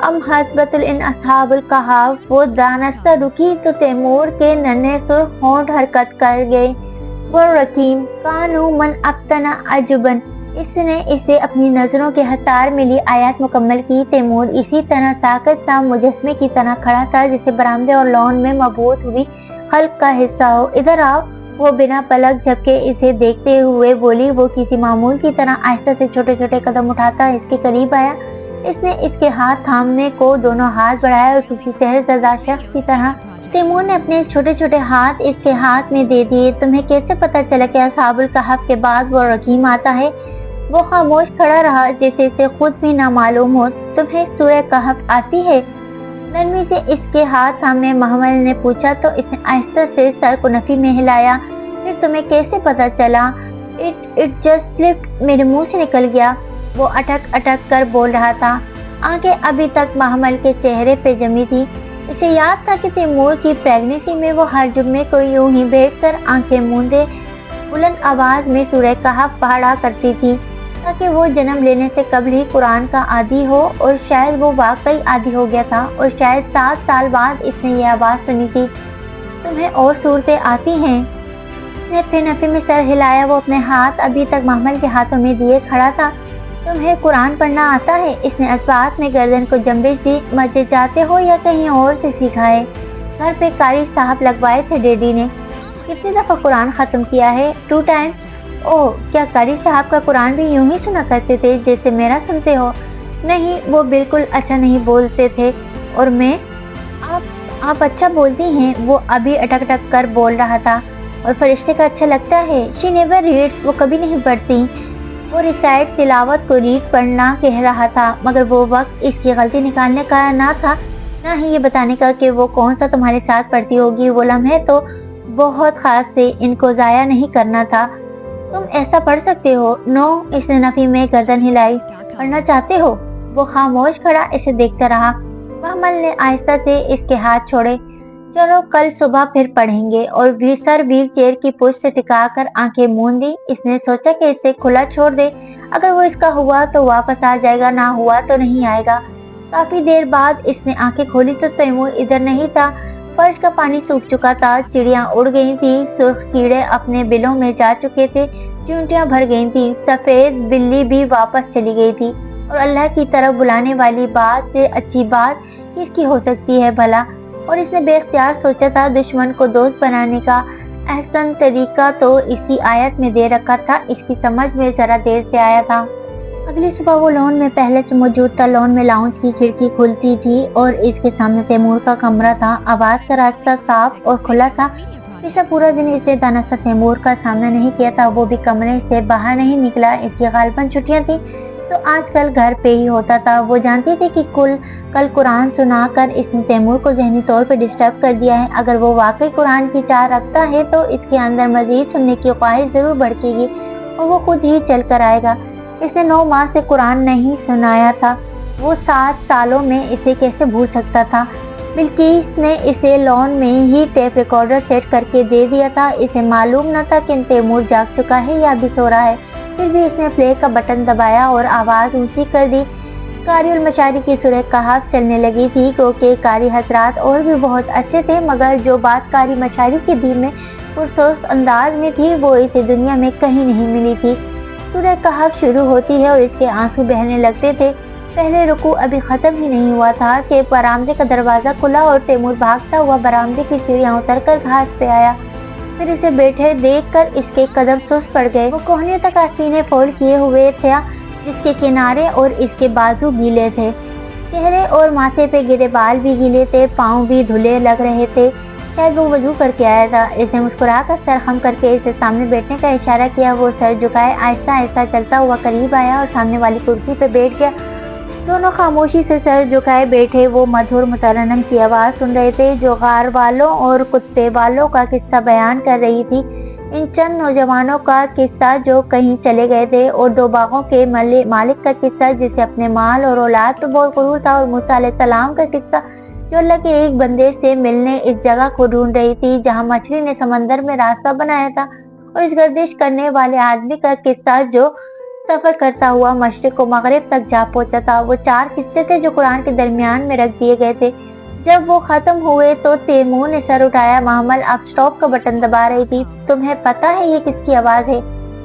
ام حسبت ان اصحاب الکہف۔ وہ دانستہ رکی تو تیمور کے ننھے سرخ ہونٹ حرکت کر گئے۔ والرقیم کانوا من ابطنا عجبا۔ اس نے اسے اپنی نظروں کے حصار میں لی آیات مکمل کی۔ تیمور اسی طرح طاقت تھا، مجسمے کی طرح کھڑا تھا جسے برآمدے اور لون میں مبعوث ہوئی خلق کا حصہ ہو۔ ادھر آؤ۔ وہ بنا پلک جھپکے اسے دیکھتے ہوئے بولی۔ وہ کسی معمول کی طرح آہستہ سے چھوٹے چھوٹے قدم اٹھاتا اس کے قریب آیا۔ اس نے اس کے ہاتھ تھامنے کو دونوں ہاتھ بڑھائے اور کسی سحر زدہ شخص کی طرح تیمور نے اپنے چھوٹے چھوٹے ہاتھ اس کے ہاتھ میں دے دیے۔ تمہیں کیسے پتا چلا کہ اصحاب الکہف کے بعد والرقیم آتا ہے؟ وہ خاموش کھڑا رہا جیسے اسے خود بھی نہ معلوم ہو۔ تمہیں سورہ کہف آتی ہے؟ نرمی سے اس کے ہاتھ تھامے محمل نے پوچھا تو اس نے آہستہ سے سر کو نفی میں ہلایا۔ پھر تمہیں کیسے پتا چلا؟ اٹ جسٹ سلپڈ، میرے منہ سے نکل گیا، وہ اٹک اٹک کر بول رہا تھا۔ آنکھیں ابھی تک محمل کے چہرے پہ جمی تھی۔ اسے یاد تھا کہ تیمور کی پریگننسی میں وہ ہر جمعے کو یوں ہی بیٹھ کر آنکھیں موندے بلند آواز میں سورہ کہف پڑھا کرتی تھی تاکہ وہ جنم لینے سے قبل ہی قرآن کا عادی ہو، اور شاید وہ واقعی عادی ہو گیا تھا اور شاید 7 سال بعد اس نے یہ آواز سنی تھی۔ تمہیں اور صورتیں آتی ہیں؟ اس نے پھر نفی میں سر ہلایا۔ وہ اپنے ہاتھ ابھی تک محمل کے ہاتھوں میں دیے کھڑا تھا۔ تمہیں قرآن پڑھنا آتا ہے؟ اس نے اسبات میں گردن کو جنبش دی۔ مسجد جاتے ہو یا کہیں اور سے سیکھا ہے؟ گھر پہ قاری صاحب لگوائے تھے ڈیڈی نے۔ کتنی دفعہ قرآن ختم کیا ہے؟ 2 times۔ اوہ، کیا قاری صاحب کا قرآن بھی یوں ہی سنا کرتے تھے جیسے میرا سنتے ہو؟ نہیں، وہ بالکل اچھا نہیں بولتے تھے۔ اور میں؟ آپ اچھا بولتی ہیں، وہ ابھی اٹک اٹک کر بول رہا تھا۔ اور فرشتے کا اچھا لگتا ہے؟ شی نیور ریڈس، وہ کبھی نہیں پڑھتی۔ وہ ریسائٹ تلاوت کو ریڈ پڑھنا کہہ رہا تھا، مگر وہ وقت اس کی غلطی نکالنے کا نہ تھا नह ही ये बताने का कि वो कौन सा तुम्हारे साथ पढ़ती होगी। वो लम्हे तो बहुत खास थे, इनको जाया नहीं करना था। तुम ऐसा पढ़ सकते हो? नो, इसने नफी में गर्दन हिलाई। पढ़ना चाहते हो? वो खामोश खड़ा इसे देखता रहा। महमल ने आहिस्ता से इसके हाथ छोड़े। चलो कल सुबह फिर पढ़ेंगे। और सर व्हील चेयर की पुश से टिकाकर आंखें मूंद दी। इसने सोचा कि इसे खुला छोड़ दे, अगर वो इसका हुआ तो वापस आ जाएगा, ना हुआ तो नहीं आएगा। काफी देर बाद इसने आंखें खोली तो तैमूर इधर नहीं था। फर्श का पानी सूख चुका था, चिड़ियां उड़ गई थी, सुर्ख कीड़े अपने बिलों में जा चुके थे, चूंटियां भर गई थी, सफेद बिल्ली भी वापस चली गई थी। और अल्लाह की तरफ बुलाने वाली बात से अच्छी बात किसकी हो सकती है भला। और इसने बेख्तियार सोचा था दुश्मन को दोस्त बनाने का एहसन तरीका तो इसी आयत में दे रखा था। इसकी समझ में जरा देर से आया था। अगली सुबह वो लॉन में पहले से मौजूद था। लॉन में लाउंज की खिड़की खुलती थी और इसके सामने तैमूर का कमरा था। आवाज का रास्ता साफ और खुला था। पिछला पूरा दिन इसने दानिस्ता तैमूर का सामना नहीं किया था। वो भी कमरे से बाहर नहीं निकला। इसकी गालिबन छुट्टियां थी तो आजकल घर पे ही होता था। वो जानती थी कि कल कुरान सुनाकर इसने तैमूर को ज़हनी तौर पे डिस्टर्ब कर दिया है। अगर वो वाकई कुरान की चाह रखता है तो इसके अंदर मजीद सुनने की ख्वाहिश जरूर भड़केगी और वो खुद ही चल कर आएगा। इसने 9 माह से कुरान नहीं सुनाया था। वो 7 सालों में इसे कैसे भूल सकता था। बिल्किस ने इसे लॉन में ही टेप रिकॉर्डर सेट करके दे दिया था। इसे मालूम न था कि तैमूर जाग चुका है या अभी सो रहा है। फिर भी इसने प्ले का बटन दबाया और आवाज ऊंची कर दी। कारी मशारी की सूरह कहफ चलने लगी थी क्योंकि कारी हजरात और भी बहुत अच्छे थे, मगर जो बात कारी मशारी के दिल में पुरसोस अंदाज में थी वो इसे दुनिया में कहीं नहीं मिली थी। सूरह कहफ शुरू होती है और इसके आंसू बहने लगते थे। पहले रुकू अभी खत्म ही नहीं हुआ था कि बरामदे का दरवाजा खुला और तैमूर भागता हुआ बरामदे की सीढ़ियां उतरकर घास पे आया। फिर इसे बैठे देखकर इसके कदम सुस्त पड़ गए। वो कोहने तक सीने फोल्ड किए हुए थे, जिसके किनारे और इसके बाजू गीले थे। चेहरे और माथे पे गिरे बाल भी गीले थे, पाँव भी धुले लग रहे थे। शायद वो वजू करके आया था। इसने मुस्कुराकर सर खम करके इसे सामने बैठने का इशारा किया। वो सर झुकाए आहिस्ता आहिस्ता चलता हुआ करीब आया और सामने वाली कुर्सी पे बैठ गया। दोनों खामोशी से सर झुकाए बैठे। वो मधुर मुतरन्नम सी आवाज सुन रहे थे जो गार वालों और कुत्ते वालों का किस्सा बयान कर रही थी। इन चंद नौजवानों का किस्सा जो कहीं चले गए थे और 2 बागों के मालिक का किस्सा जिसे अपने माल और औलाद पर बहुत गुरूर था, और मूसा अलैहिस्सलाम का किस्सा जो अल्लाह के एक बंदे से मिलने इस जगह को ढूंढ रही थी जहाँ मछली ने समंदर में रास्ता बनाया था, और इस गर्दिश करने वाले आदमी का किस्सा जो सफर करता हुआ मशरिक को मगरिब तक जा पहुंचा था। वो 4 किस्से थे जो कुरान के दरमियान में रख दिए गए थे। जब वो खत्म हुए तो तैमूर ने सर उठाया। महमल अब स्टॉप का बटन दबा रही थी। तुम्हें पता है ये किसकी आवाज है?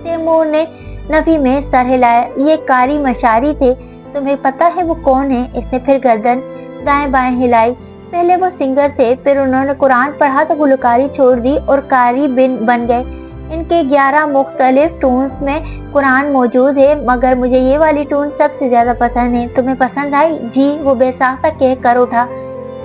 तैमूर ने नफी में सर हिलाया। ये कारी मशारी थे। तुम्हें पता है वो कौन है? इसने फिर गर्दन दाएं बाएं हिलाई। पहले वो सिंगर थे, फिर उन्होंने कुरान पढ़ा तो गुलकारी छोड़ दी और कारी बन गए। इनके 11 मुख्तलिफ टून्स में कुरान मौजूद है, मगर मुझे ये वाली टून सबसे ज्यादा पसंद है। तुम्हें पसंद आई? जी, वो बेसाख्ता कह कर उठा।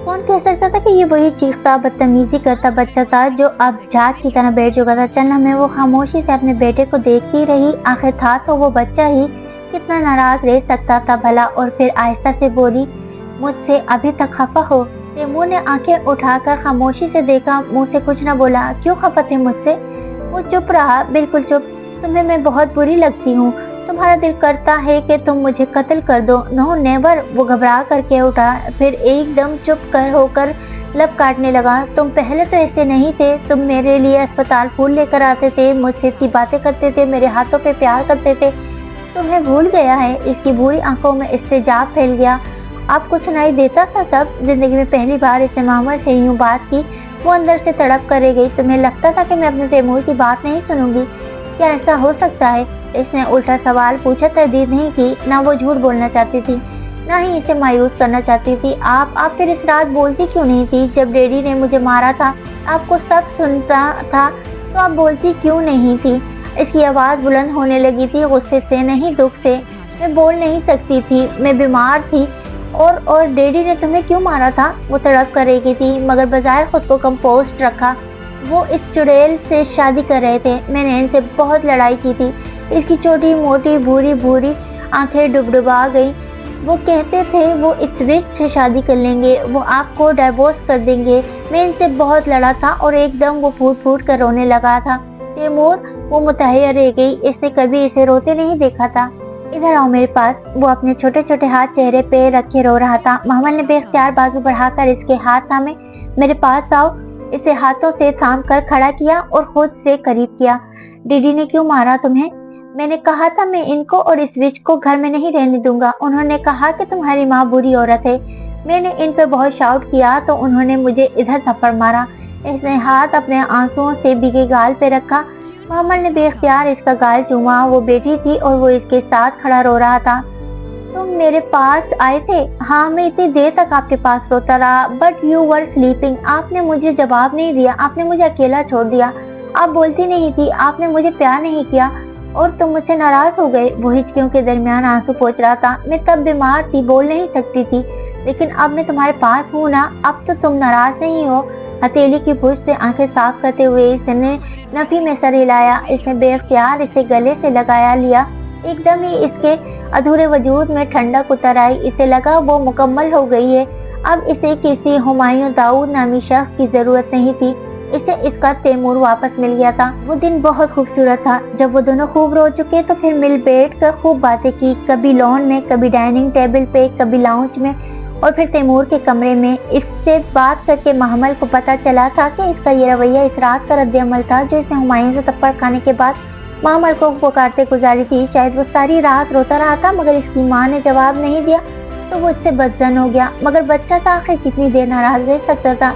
कौन कह सकता था कि ये वही चीखता बदतमीजी करता बच्चा था जो अब जात की तरह बैठ चुका था। चलना में वो खामोशी से अपने बेटे को देखती रही। आखिर था तो वो बच्चा ही, कितना नाराज रह सकता था भला। और फिर आहिस्ता से बोली, मुझसे अभी तक खफा हो? तैमूर ने आंखें उठाकर खामोशी से देखा, मुंह से कुछ न बोला। क्यों खफा थे मुझसे? वो चुप रहा, बिल्कुल चुप। तुम्हें मैं बहुत बुरी लगती हूँ। तुम्हारा दिल करता है कि तुम मुझे कत्ल कर दो। नो नेवर, वो घबरा करके उठा, फिर एकदम चुप कर होकर लब काटने लगा। तुम पहले तो ऐसे नहीं थे। तुम मेरे लिए अस्पताल फूल लेकर आते थे, मुझसे इतनी बातें करते थे, मेरे हाथों पे प्यार करते थे। तुम्हें भूल गया है? इसकी बुरी आंखों में इस्तेजाब फैल गया। आपको सुनाई देता था सब? जिंदगी में पहली बार इसने मोहम्मद से यूं बात की। वो अंदर से तड़प कर रह गई। तुम्हें लगता था कि मैं अपने तैमूर की बात नहीं सुनूंगी? क्या ऐसा हो सकता है? इसने उल्टा सवाल पूछा। तरदीद नहीं की। ना वो झूठ बोलना चाहती थी, ना ही इसे मायूस करना चाहती थी। आप फिर इस रात बोलती क्यों नहीं थी? जब डैडी ने मुझे मारा था, आपको सब सुनता था, तो आप बोलती क्यों नहीं थी? इसकी आवाज बुलंद होने लगी थी, गुस्से से नहीं दुख से। मैं बोल नहीं सकती थी, मैं बीमार थी। और डैडी ने तुम्हें क्यों मारा था? वो तड़प कर रही थी, मगर बजाय खुद को कंपोस्ट रखा। वो इस चुड़ैल से शादी कर रहे थे। मैंने इनसे बहुत लड़ाई की थी। इसकी छोटी मोटी भूरी भूरी आंखें डुबडुबा गई। वो कहते थे वो इस रिच से शादी कर लेंगे, वो आपको डाइवोर्स कर देंगे। मैं इनसे बहुत लड़ा था और एकदम वो फूट फूट कर रोने लगा था। तैमूर, वो मुतहैयर रह गई, इसने कभी इसे रोते नहीं देखा था। इधर आओ मेरे पास। वो अपने छोटे छोटे हाथ चेहरे पे रखे रो रहा था। महमल ने बेख्तियार बाजू बढ़ाकर इसके हाथ थामे। मेरे पास आओ। इसे हाथों से थाम कर खड़ा किया और खुद से करीब किया। डीडी ने क्यों मारा तुम्हें? मैंने कहा था मैं इनको और इस विच को घर में नहीं रहने दूंगा। उन्होंने कहा कि तुम्हारी माँ बुरी औरत है। मैंने इन पे बहुत शाउट किया तो उन्होंने मुझे इधर थप्पड़ मारा। इसने हाथ अपने आंसुओं से भीगे गाल पे रखा। महमल ने बेख्तियार इसका गाल चूमा। वो बेटी थी और वो इसके साथ खड़ा रो रहा था। तुम मेरे पास आए थे? हाँ, मैं इतनी देर तक आपके पास रोता रहा, बट यू वर स्लीपिंग। आपने मुझे जवाब नहीं दिया, आपने मुझे अकेला छोड़ दिया। आप बोलती नहीं थी, आपने मुझे प्यार नहीं किया और तुम मुझसे नाराज हो गए। वो हिचकियों के दरमियान आंसू पोंछ रहा था। मैं तब बीमार थी, बोल नहीं सकती थी, लेकिन अब मैं तुम्हारे पास हूँ ना, अब तो तुम नाराज नहीं हो। हथेली की बुश से आंखें साफ करते हुए इसने नफी में सर हिलाया। इसने बेख्तियार इसे गले से लगाया लिया। एकदम ही इसके अधूरे वजूद में ठंडक उतर आई। इसे लगा वो मुकम्मल हो गई है। अब इसे किसी हुमायूं दाऊद नामी शख्स की जरूरत नहीं थी। इसे इसका तैमूर वापस मिल गया था। वो दिन बहुत खूबसूरत था। जब वो दोनों खूब रो चुके तो फिर मिल बैठ कर खूब बातें की, कभी लॉन में, कभी डाइनिंग टेबल पे, कभी लाउंज में और फिर तैमूर के कमरे में। इससे बात करके महमल को पता चला था कि इसका ये रवैया इस रात का रद्द-ए-अमल था जो इसने हुमायूं से थप्पड़ खाने के बाद महमल को पुकारते गुजारी थी। शायद वो सारी रात रोता रहा था, मगर इसकी माँ ने जवाब नहीं दिया तो वो इससे बदजन हो गया। मगर बच्चा था, आखिर कितनी देर नाराज रह सकता था।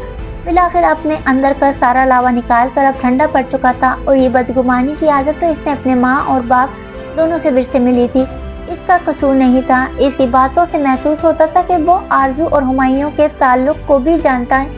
फिलहाल अपने अंदर का सारा लावा निकाल कर अब ठंडा पड़ चुका था और ये बदगुमानी की आदत तो इसने अपने माँ और बाप दोनों से विरसे मिली थी। इसका कसूर नहीं था। इसकी बातों से महसूस होता था कि वो आरजू और हुमायूं के ताल्लुक को भी जानता है,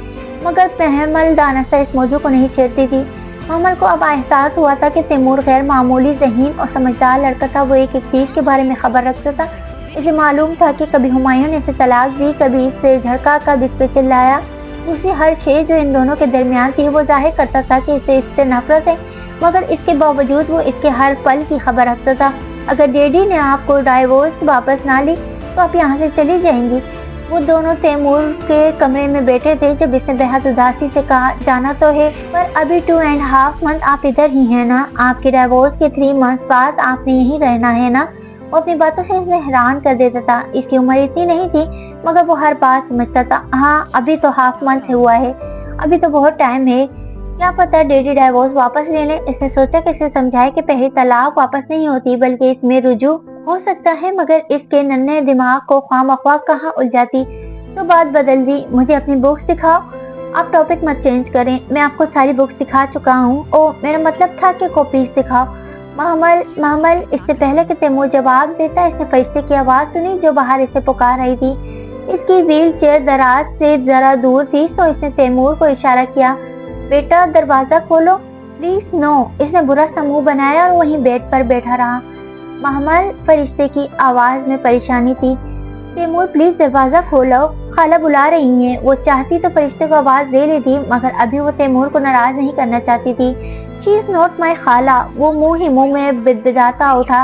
मगर महमल दानस्ता इस मौजू को नहीं छेड़ती थी। महमल को अब एहसास हुआ था कि तैमूर गैर मामूली ज़हीन और समझदार लड़का था। वो एक एक चीज के बारे में खबर रखता था। इसे मालूम था कि कभी हुमायूं ने इसे तलाक दी, कभी इससे झड़का, कभी इस पे चिल्लाया। दूसरी हर शे जो इन दोनों के दरमियान थी वो जाहिर करता था कि इसे इससे नफरत है, मगर इसके बावजूद वो इसके हर पल की खबर रखता था। अगर डैडी ने आपको डाइवोर्स वापस ना ली तो आप यहाँ से चली जाएंगी। वो दोनों तैमूर के कमरे में बैठे थे जब इसने बेहद उदासी से कहा, जाना तो है पर अभी 2.5 मंथ आप इधर ही हैं ना? आपके डाइवोर्स के 3 मंथ्स बाद आपने यहीं रहना है ना? वो अपनी बातों से इसे हैरान कर देता था। इसकी उम्र इतनी नहीं थी, मगर वो हर बात समझता था। हाँ, अभी तो 1/2 मंथ हुआ है, अभी तो बहुत टाइम है। क्या पता डैडी डाइवोर्स वापस ले लें। इसने सोचा कि इसे समझाए कि पहली तलाक वापस नहीं होती बल्कि इसमें रुजू हो सकता है, मगर इसके नन्हे दिमाग को ख्वामख्वाह कहाँ उलझाती। तो बात बदल दी। मुझे अपनी बुक्स दिखाओ। आप टॉपिक मत चेंज करें, मैं आपको सारी बुक्स दिखा चुका हूँ। ओ, मेरा मतलब था कि कॉपीज दिखाओ। महमल इससे पहले कि तैमूर जवाब देता, इसने फरिश्ते की आवाज सुनी जो बाहर इसे पुकार रही थी। इसकी व्हील चेयर दराज से जरा दूर थी, सो इसने तैमूर को इशारा किया, बेटा दरवाजा खोलो। Please no. इसने बुरा सा मुंह बनाया और वहीं बेड पर बैठा रहा। महमल फरिश्ते की आवाज में परेशानी थी। तैमूर प्लीज दरवाजा खोलो, खाला बुला रही हैं। वो चाहती तो फरिश्ते को आवाज दे लेती, मगर अभी वो तैमूर को नाराज नहीं करना चाहती थी। शी इज नॉट माई खाला। वो मुंह ही मुंह में बिदबिदाता उठा।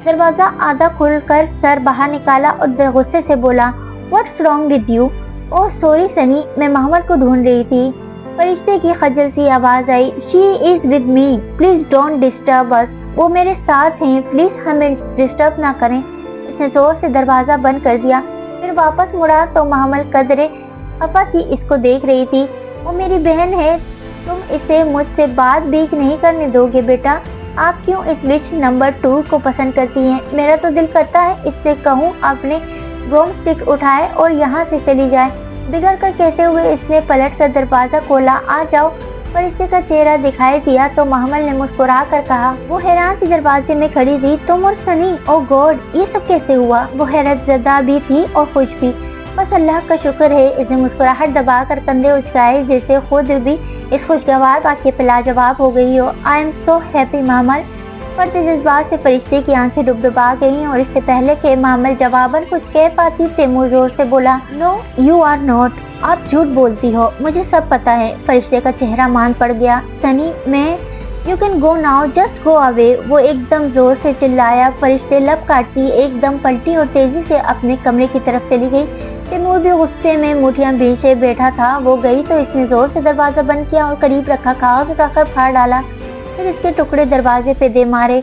दरवाजा आधा खुलकर सर बाहर निकाला और गुस्से से बोला, what's wrong with you? Oh sorry Sunny, मैं महमल को ढूंढ रही थी। फरिश्ते की खजल सी आवाज आई, she is with me, please don't disturb us. वो मेरे साथ हैं, प्लीज हमें डिस्टर्ब ना करें। इसने जोर से दरवाजा बंद कर दिया। फिर वापस मुड़ा तो महमल कदरे खफा सी इसको देख रही थी। वो मेरी बहन है, तुम इसे मुझसे बात भी नहीं करने दोगे बेटा? आप क्यों इस विच नंबर 2 को पसंद करती हैं? मेरा तो दिल करता है इससे कहूँ अपने ब्रोम स्टिक उठाए और यहाँ से चली जाए। बिगड़ कर कहते हुए इसने पलट कर दरवाजा खोला। आ जाओ। फरिश्ते का चेहरा दिखाई दिया तो महमल ने मुस्कुरा कर कहा। वो हैरान सी दरवाजे में खड़ी थी। तुम और सनी, ओ गॉड, ये सब कैसे हुआ? वो हैरत ज़दा भी थी और खुश भी। बस अल्लाह का शुक्र है। इसने मुस्कुराहट दबा कर कंधे उचकाए जैसे खुद भी इस खुशगवार वाक़ये पे लाजवाब हो गई हो। I am so happy Mahmal. बढ़ते जज्बात से फरिश्ते की आंखें डुबडुबा गईं और इससे पहले कि महमल जवाबन कुछ कह पाती तैमूर जोर से बोला, नो यू आर नॉट। आप झूठ बोलती हो, मुझे सब पता है। फरिश्ते का चेहरा मान पड़ गया। सनी, मैं you can go now, just go away, वो एकदम जोर से चिल्लाया। फरिश्ते लब काटती एकदम पलटी और तेजी से अपने कमरे की तरफ चली गई। तैमूर भी गुस्से में मुठियां भींचे बैठा था। वो गई तो इसने जोर से दरवाजा बंद किया और करीब रखा कागज उठाकर फाड़ डाला, फिर इसके टुकड़े दरवाजे पे दे मारे।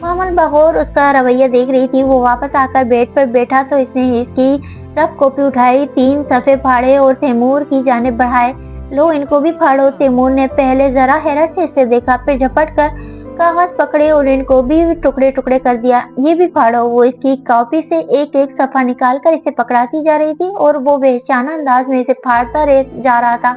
मामल बगौर उसका रवैया देख रही थी। वो वापस आकर बेड पर बैठा तो इसने इसकी रफ कॉपी उठाई, 3 सफ़े फाड़े और तैमूर की जानिब बढ़ाए। लो इनको भी फाड़ो। तैमूर ने पहले जरा हैरत से इसे देखा, फिर झपट कर कागज पकड़े और इनको भी टुकड़े टुकड़े कर दिया। ये भी फाड़ो। वो इसकी कॉपी से एक एक सफा निकाल कर इसे पकड़ाती जा रही थी और वो बेहशाना अंदाज में इसे फाड़ता जा रहा था,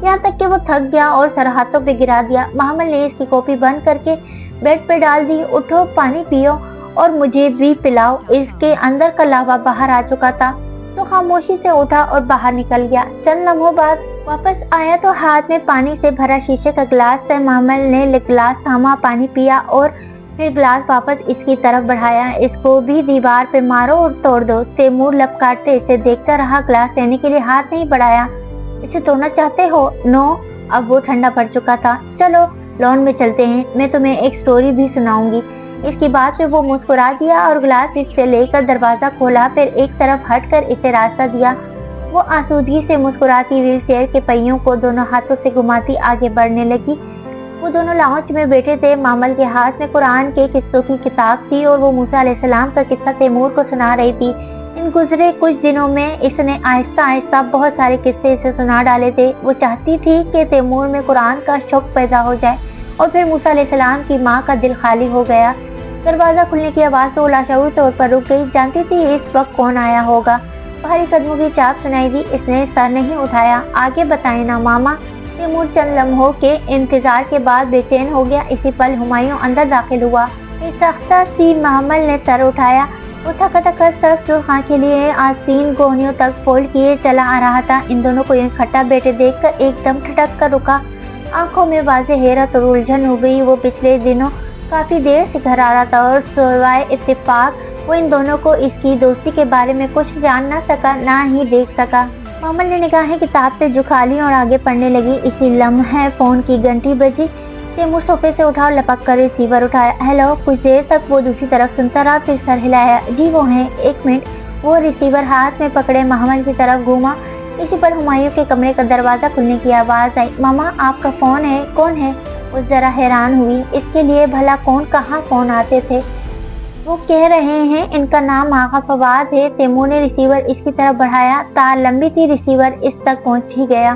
यहाँ तक कि वो थक गया और सर हाथों पे गिरा दिया। महमल ने इसकी कॉपी बंद करके बेड पे डाल दी। उठो, पानी पियो और मुझे भी पिलाओ। इसके अंदर का लावा बाहर आ चुका था तो खामोशी से उठा और बाहर निकल गया। चंद लम्हों बाद वापस आया तो हाथ में पानी से भरा शीशे का गिलास था। महमल ने गिलास थामा, पानी पिया और फिर गिलास वापस इसकी तरफ बढ़ाया। इसको भी दीवार पे मारो और तोड़ दो। तैमूर लब काटते इसे देखता रहा। गिलास लेने के लिए हाथ नहीं बढ़ाया। इसे तोड़ना चाहते हो? नो। अब वो ठंडा पड़ चुका था। चलो लॉन में चलते हैं, मैं तुम्हें एक स्टोरी भी सुनाऊंगी। इसकी बात पे वो मुस्कुरा दिया और गिलास इससे लेकर दरवाजा खोला, फिर एक तरफ हटकर इसे रास्ता दिया। वो आसूदगी से मुस्कुराती व्हील चेयर के पहियों को दोनों हाथों से घुमाती आगे बढ़ने लगी। वो दोनों लाउंज में बैठे थे। मामल के हाथ में कुरान के किस्सों की किताब थी और वो मूसा अलैहिस्सलाम का किस्सा तैमूर को सुना रही थी। इन गुजरे कुछ दिनों में इसने आहिस्ता आहिस्ता बहुत सारे किस्से इसे सुना डाले थे। वो चाहती थी कि तैमूर में कुरान का शौक पैदा हो जाए और फिर मूसा अलैहिस्सलाम की माँ का दिल खाली हो गया। दरवाजा खुलने की आवाज तो लाशऊर तौर पर रुक गई। जानती थी इस वक्त कौन आया होगा। भारी कदमों की चाप सुनाई दी। इसने सर नहीं उठाया। आगे बताए ना मामा। तैमूर चंद लम्हों के इंतजार के बाद बेचैन हो गया। इसी पल हुमायूं अंदर दाखिल हुआ। सख्ता सी महमल ने सर उठाया। वो थका सर सुर्खा के लिए आस्तीन कोहनियों तक फोल्ड किए चला आ रहा था। इन दोनों को इकट्ठा बैठे देखकर एकदम ठटक कर रुका। आंखों में वाज़ेह हैरत और उलझन हो गई। वो पिछले दिनों काफी देर से घर आ रहा था और सिवाय इत्तेफाक वो इन दोनों को इसकी दोस्ती के बारे में कुछ जान ना सका, ना ही देख सका। मामल ने निगाहें किताब पे झुका ली और आगे पढ़ने लगी। इसी लम्हे फोन की घंटी बजी। तैमूर सोफे से उठा और लपक कर रिसीवर उठाया। हेलो। कुछ देर तक वो दूसरी तरफ सुनता रहा, फिर सर हिलाया। जी वो है, एक मिनट। वो रिसीवर हाथ में पकड़े महमल की तरफ घूमा। इसी पर हुमायूं के कमरे का दरवाजा खुलने की आवाज आई। मामा आपका फोन है। कौन है? वो जरा हैरान हुई। इसके लिए भला कौन कहाँ फोन आते थे? वो कह रहे हैं इनका नाम आगा फवाद है। तैमूर ने रिसीवर इसकी तरफ बढ़ाया। तार लंबी थी, रिसीवर इस तक पहुंच ही गया।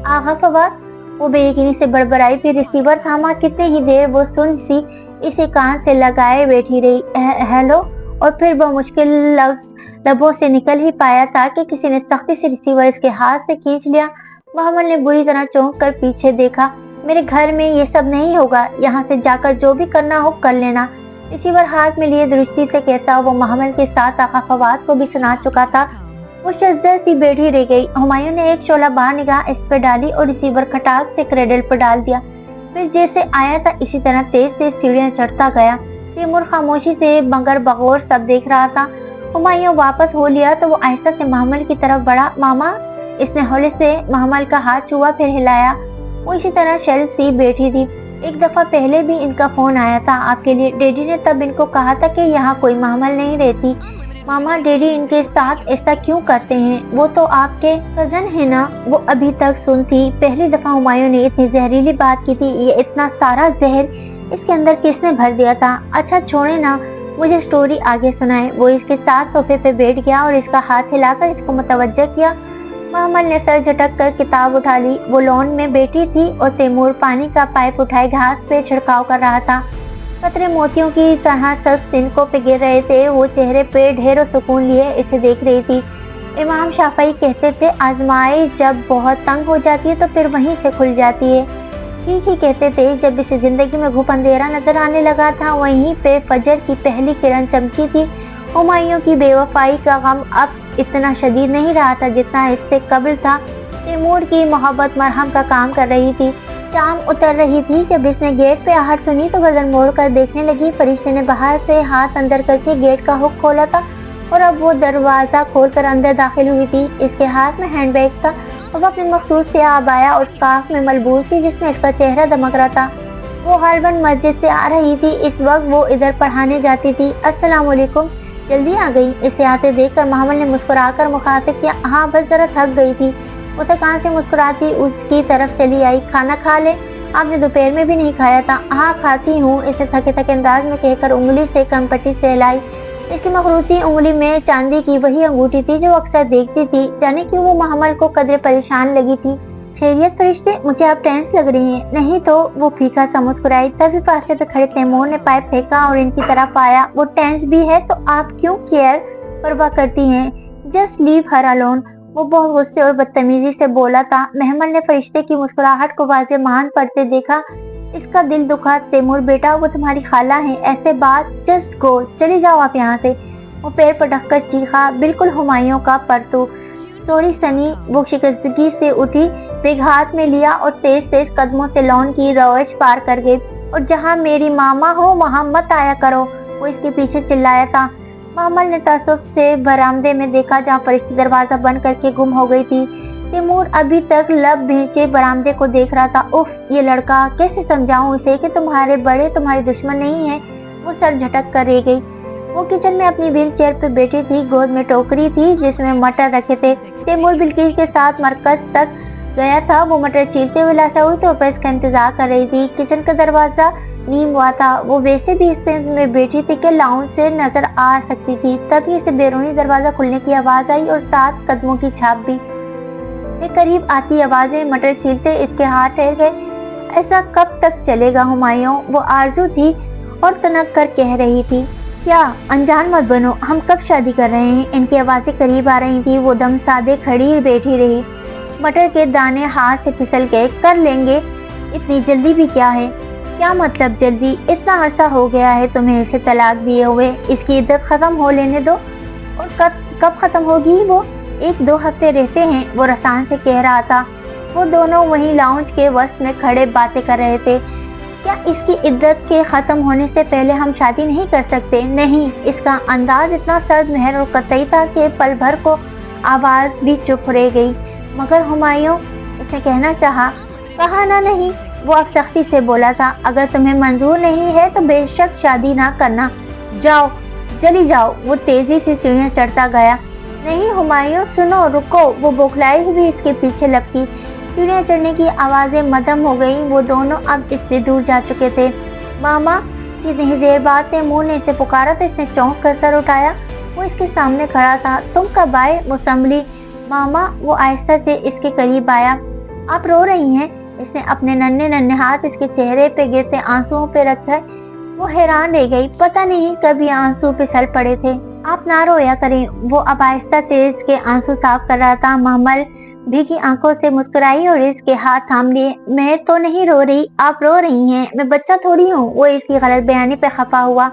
आगा फवाद? वो बेयकीनी से बड़बड़ाई, फिर रिसीवर थामा। कितने ही देर वो सुन सी इसे कान से लगाए बैठी रही। हेलो। और फिर वो मुश्किल लफ्जों से निकल ही पाया था कि किसी ने सख्ती से रिसीवर इसके हाथ से खींच लिया। महमल ने बुरी तरह चौंक कर पीछे देखा। मेरे घर में ये सब नहीं होगा, यहाँ से जाकर जो भी करना हो कर लेना। रिसीवर हाथ में लिए दृष्टि से कहता वो महमल के साथ आगा फवाद को भी सुना चुका था। वो शजदा सी बैठी रह गई। हुमायूं ने एक शोला बार निगाह इस पर डाली और रिसीवर खटाक से क्रेडल पर डाल दिया। फिर जैसे आया था इसी तरह तेज तेज सीढ़ियां चढ़ता गया। तैमूर खामोशी से मगर बगौर सब देख रहा था। हुमायूं वापस हो लिया तो वो आहिस्ता से महमल की तरफ बढ़ा। मामा। इसने हौले से महमल का हाथ छुआ, फिर हिलाया। वो इसी तरह शल सी बैठी थी। एक दफा पहले भी इनका फोन आया था आपके लिए। डैडी ने तब इनको कहा था कि यहाँ कोई महमल नहीं रहती। मामा डैडी इनके साथ ऐसा क्यों करते हैं? वो तो आपके कजन है ना। वो अभी तक सुन थी। पहली दफा हुमायूं ने इतनी जहरीली बात की थी। ये इतना सारा जहर इसके अंदर किसने भर दिया था? अच्छा छोड़े ना, मुझे स्टोरी आगे सुनाए। वो इसके साथ सोफे पे बैठ गया और इसका हाथ हिलाकर इसको मुतवज्जह किया। महमल ने सर झटक कर किताब उठा ली। वो लॉन में बैठी थी और तैमूर पानी का पाइप उठाए घास पे छिड़काव कर रहा था। कतरे मोतियों की तरह सब तिनकों पे गिर रहे थे। वो चेहरे पे ढेरों सुकून लिए इसे देख रही थी। इमाम शाफई कहते थे आजमाई जब बहुत तंग हो जाती है तो फिर वहीं से खुल जाती है। ठीक ही कहते थे। जब इसे जिंदगी में घुप अंधेरा नजर आने लगा था वहीं पे फजर की पहली किरण चमकी थी। हुमायूं की बेवफाई का गम अब इतना शदीद नहीं रहा था जितना इससे कबल था। तैमूर की मोहब्बत मरहम का काम कर रही थी। शाम उतर रही थी जब इसने गेट पे आहट सुनी तो गर्दन मोड़कर देखने लगी। फरिश्ते ने बाहर से हाथ अंदर करके गेट का हुक खोला था और अब वो दरवाजा खोलकर अंदर दाखिल हुई थी। इसके हाथ में हैंडबैग था और वो अपने मखसूस से आबाया और स्कार्फ में मलबूस थी जिसमें इसका चेहरा दमक रहा था। वो गालिबन मस्जिद से आ रही थी। इस वक्त वो इधर पढ़ाने जाती थी। अस्सलाम वालेकुम, जल्दी आ गई? इसे आते देखकर महमल ने मुस्कुराकर मुखातिब किया। हाँ बस जरा थक गई थी। वो थकान से मुस्कुराती उसकी तरफ चली आई। खाना खा ले, आपने दोपहर में भी नहीं खाया था। हाँ खाती हूँ, इसे थके थके अंदाज में कहकर उंगली से कनपट्टी सहलाई। इसकी मखरूती उंगली में चांदी की वही अंगूठी थी जो अक्सर देखती थी। जाने क्यों वो महमल को कदरे परेशान लगी थी। खैरियत फरिश्ते, मुझे आप टेंस लग रही हैं। नहीं तो, वो फीका सा मुस्कुराई। तभी फासले पे खड़े तैमूर ने पाइप फेंका और इनकी तरफ आया। वो टेंस भी है तो आप क्यों केयर परवाह करती हैं? Just leave her alone. वो बहुत गुस्से और बदतमीजी से बोला था। महमल ने फरिश्ते की मुस्कुराहट को वाजे मान पड़ते देखा। इसका दिल दुखा। तैमूर बेटा, वो तुम्हारी खाला है, ऐसे बात। जस्ट गो, चली जाओ आप यहाँ से। वो पैर पटक कर चीखा। बिल्कुल हुमायूं का परतू। सॉरी सनी। वो शिकस्तगी से उठी, बेग हाथ में लिया और तेज तेज कदमों से लॉन की रौश पार कर गई। और जहाँ मेरी मामा हो वहाँ मत आया करो, वो इसके पीछे चिल्लाया था। महमल ने तासुब से बरामदे में देखा जहाँ फरिश्ते दरवाजा बंद करके गुम हो गई थी। तैमूर अभी तक लब भींचे बरामदे को देख रहा था। उफ, ये लड़का, कैसे समझाऊं इसे कि तुम्हारे बड़े तुम्हारे दुश्मन नहीं है। वो सर झटक कर रह गई। वो किचन में अपनी व्हील चेयर पे बैठी थी। गोद में टोकरी थी जिसमें मटर रखे थे। तैमूर बिल्किस के साथ मरकज तक गया था। वो मटर छीलते हुए लाशा हुई तो प्रेस का इंतजार कर रही थी। किचन का दरवाजा नीम हुआ था। वो वैसे भी हिस्से में बैठी थी कि लाउंज से नजर आ सकती थी। तभी इसे बैरूनी दरवाजा खुलने की आवाज आई और साथ कदमों की छाप भी। करीब आती आवाजें मटर छीलते इसके हाथ ठहर गए। ऐसा कब तक चलेगा हुमायूं? वो आरजू थी और तनक कर कह रही थी। क्या? अनजान मत बनो, हम कब शादी कर रहे हैं? इनकी आवाजें करीब आ रही थी। वो दम साधे खड़ी बैठी रही। मटर के दाने हाथ से फिसल गए। कर लेंगे, इतनी जल्दी भी क्या है? क्या मतलब जल्दी? इतना अरसा हो गया है तुम्हें इसे तलाक दिए हुए। इसकी इद्दत खत्म हो लेने दो। और कब खत्म होगी? वो 1-2 हफ्ते रहते हैं, वो रसान से कह रहा था। वो दोनों वहीं लाउंज के वस्त में खड़े बातें कर रहे थे। क्या इसकी इद्दत के खत्म होने से पहले हम शादी नहीं कर सकते? नहीं। इसका अंदाज इतना सर्द महर और कतई था कि पल भर को आवाज भी चुप रह गई। मगर हुमायूं, इसने कहना चाहा। कहा ना नहीं, वो अब सख्ती से बोला था। अगर तुम्हें मंजूर नहीं है तो बेशक शादी ना करना। जाओ, चली जाओ। वो तेजी से सीढ़ियां चढ़ता गया। नहीं हुमायूं, सुनो, रुको। वो बौखलाई भी इसके पीछे लपकी। सीढ़ियां चढ़ने की आवाजें मदम हो गईं। वो दोनों अब इससे दूर जा चुके थे। मामा, कितनी देर बाद तैमूर ने इसे पुकारा तो इसने चौंक कर सर उठाया। वो इसके सामने खड़ा था। तुम कब आए? वो संभली। मामा, वो आहिस्ता से इसके करीब आया। आप रो रही हैं? इसने अपने नन्हे नन्हे हाथ इसके चेहरे पे गिरते आंसुओं पे रखा। वो हैरान रह गई। पता नहीं कब ये आंसू फिसल पड़े थे। आप ना रोया करें। वो अब आहिस्ता से इसके आंसू साफ कर रहा था। महमल भीगी आंखों से मुस्कुराई और इसके हाथ थाम लिए। मैं तो नहीं रो रही, आप रो रही हैं। मैं बच्चा थोड़ी हूँ। वो इसकी गलत बयानी पे खफा हुआ।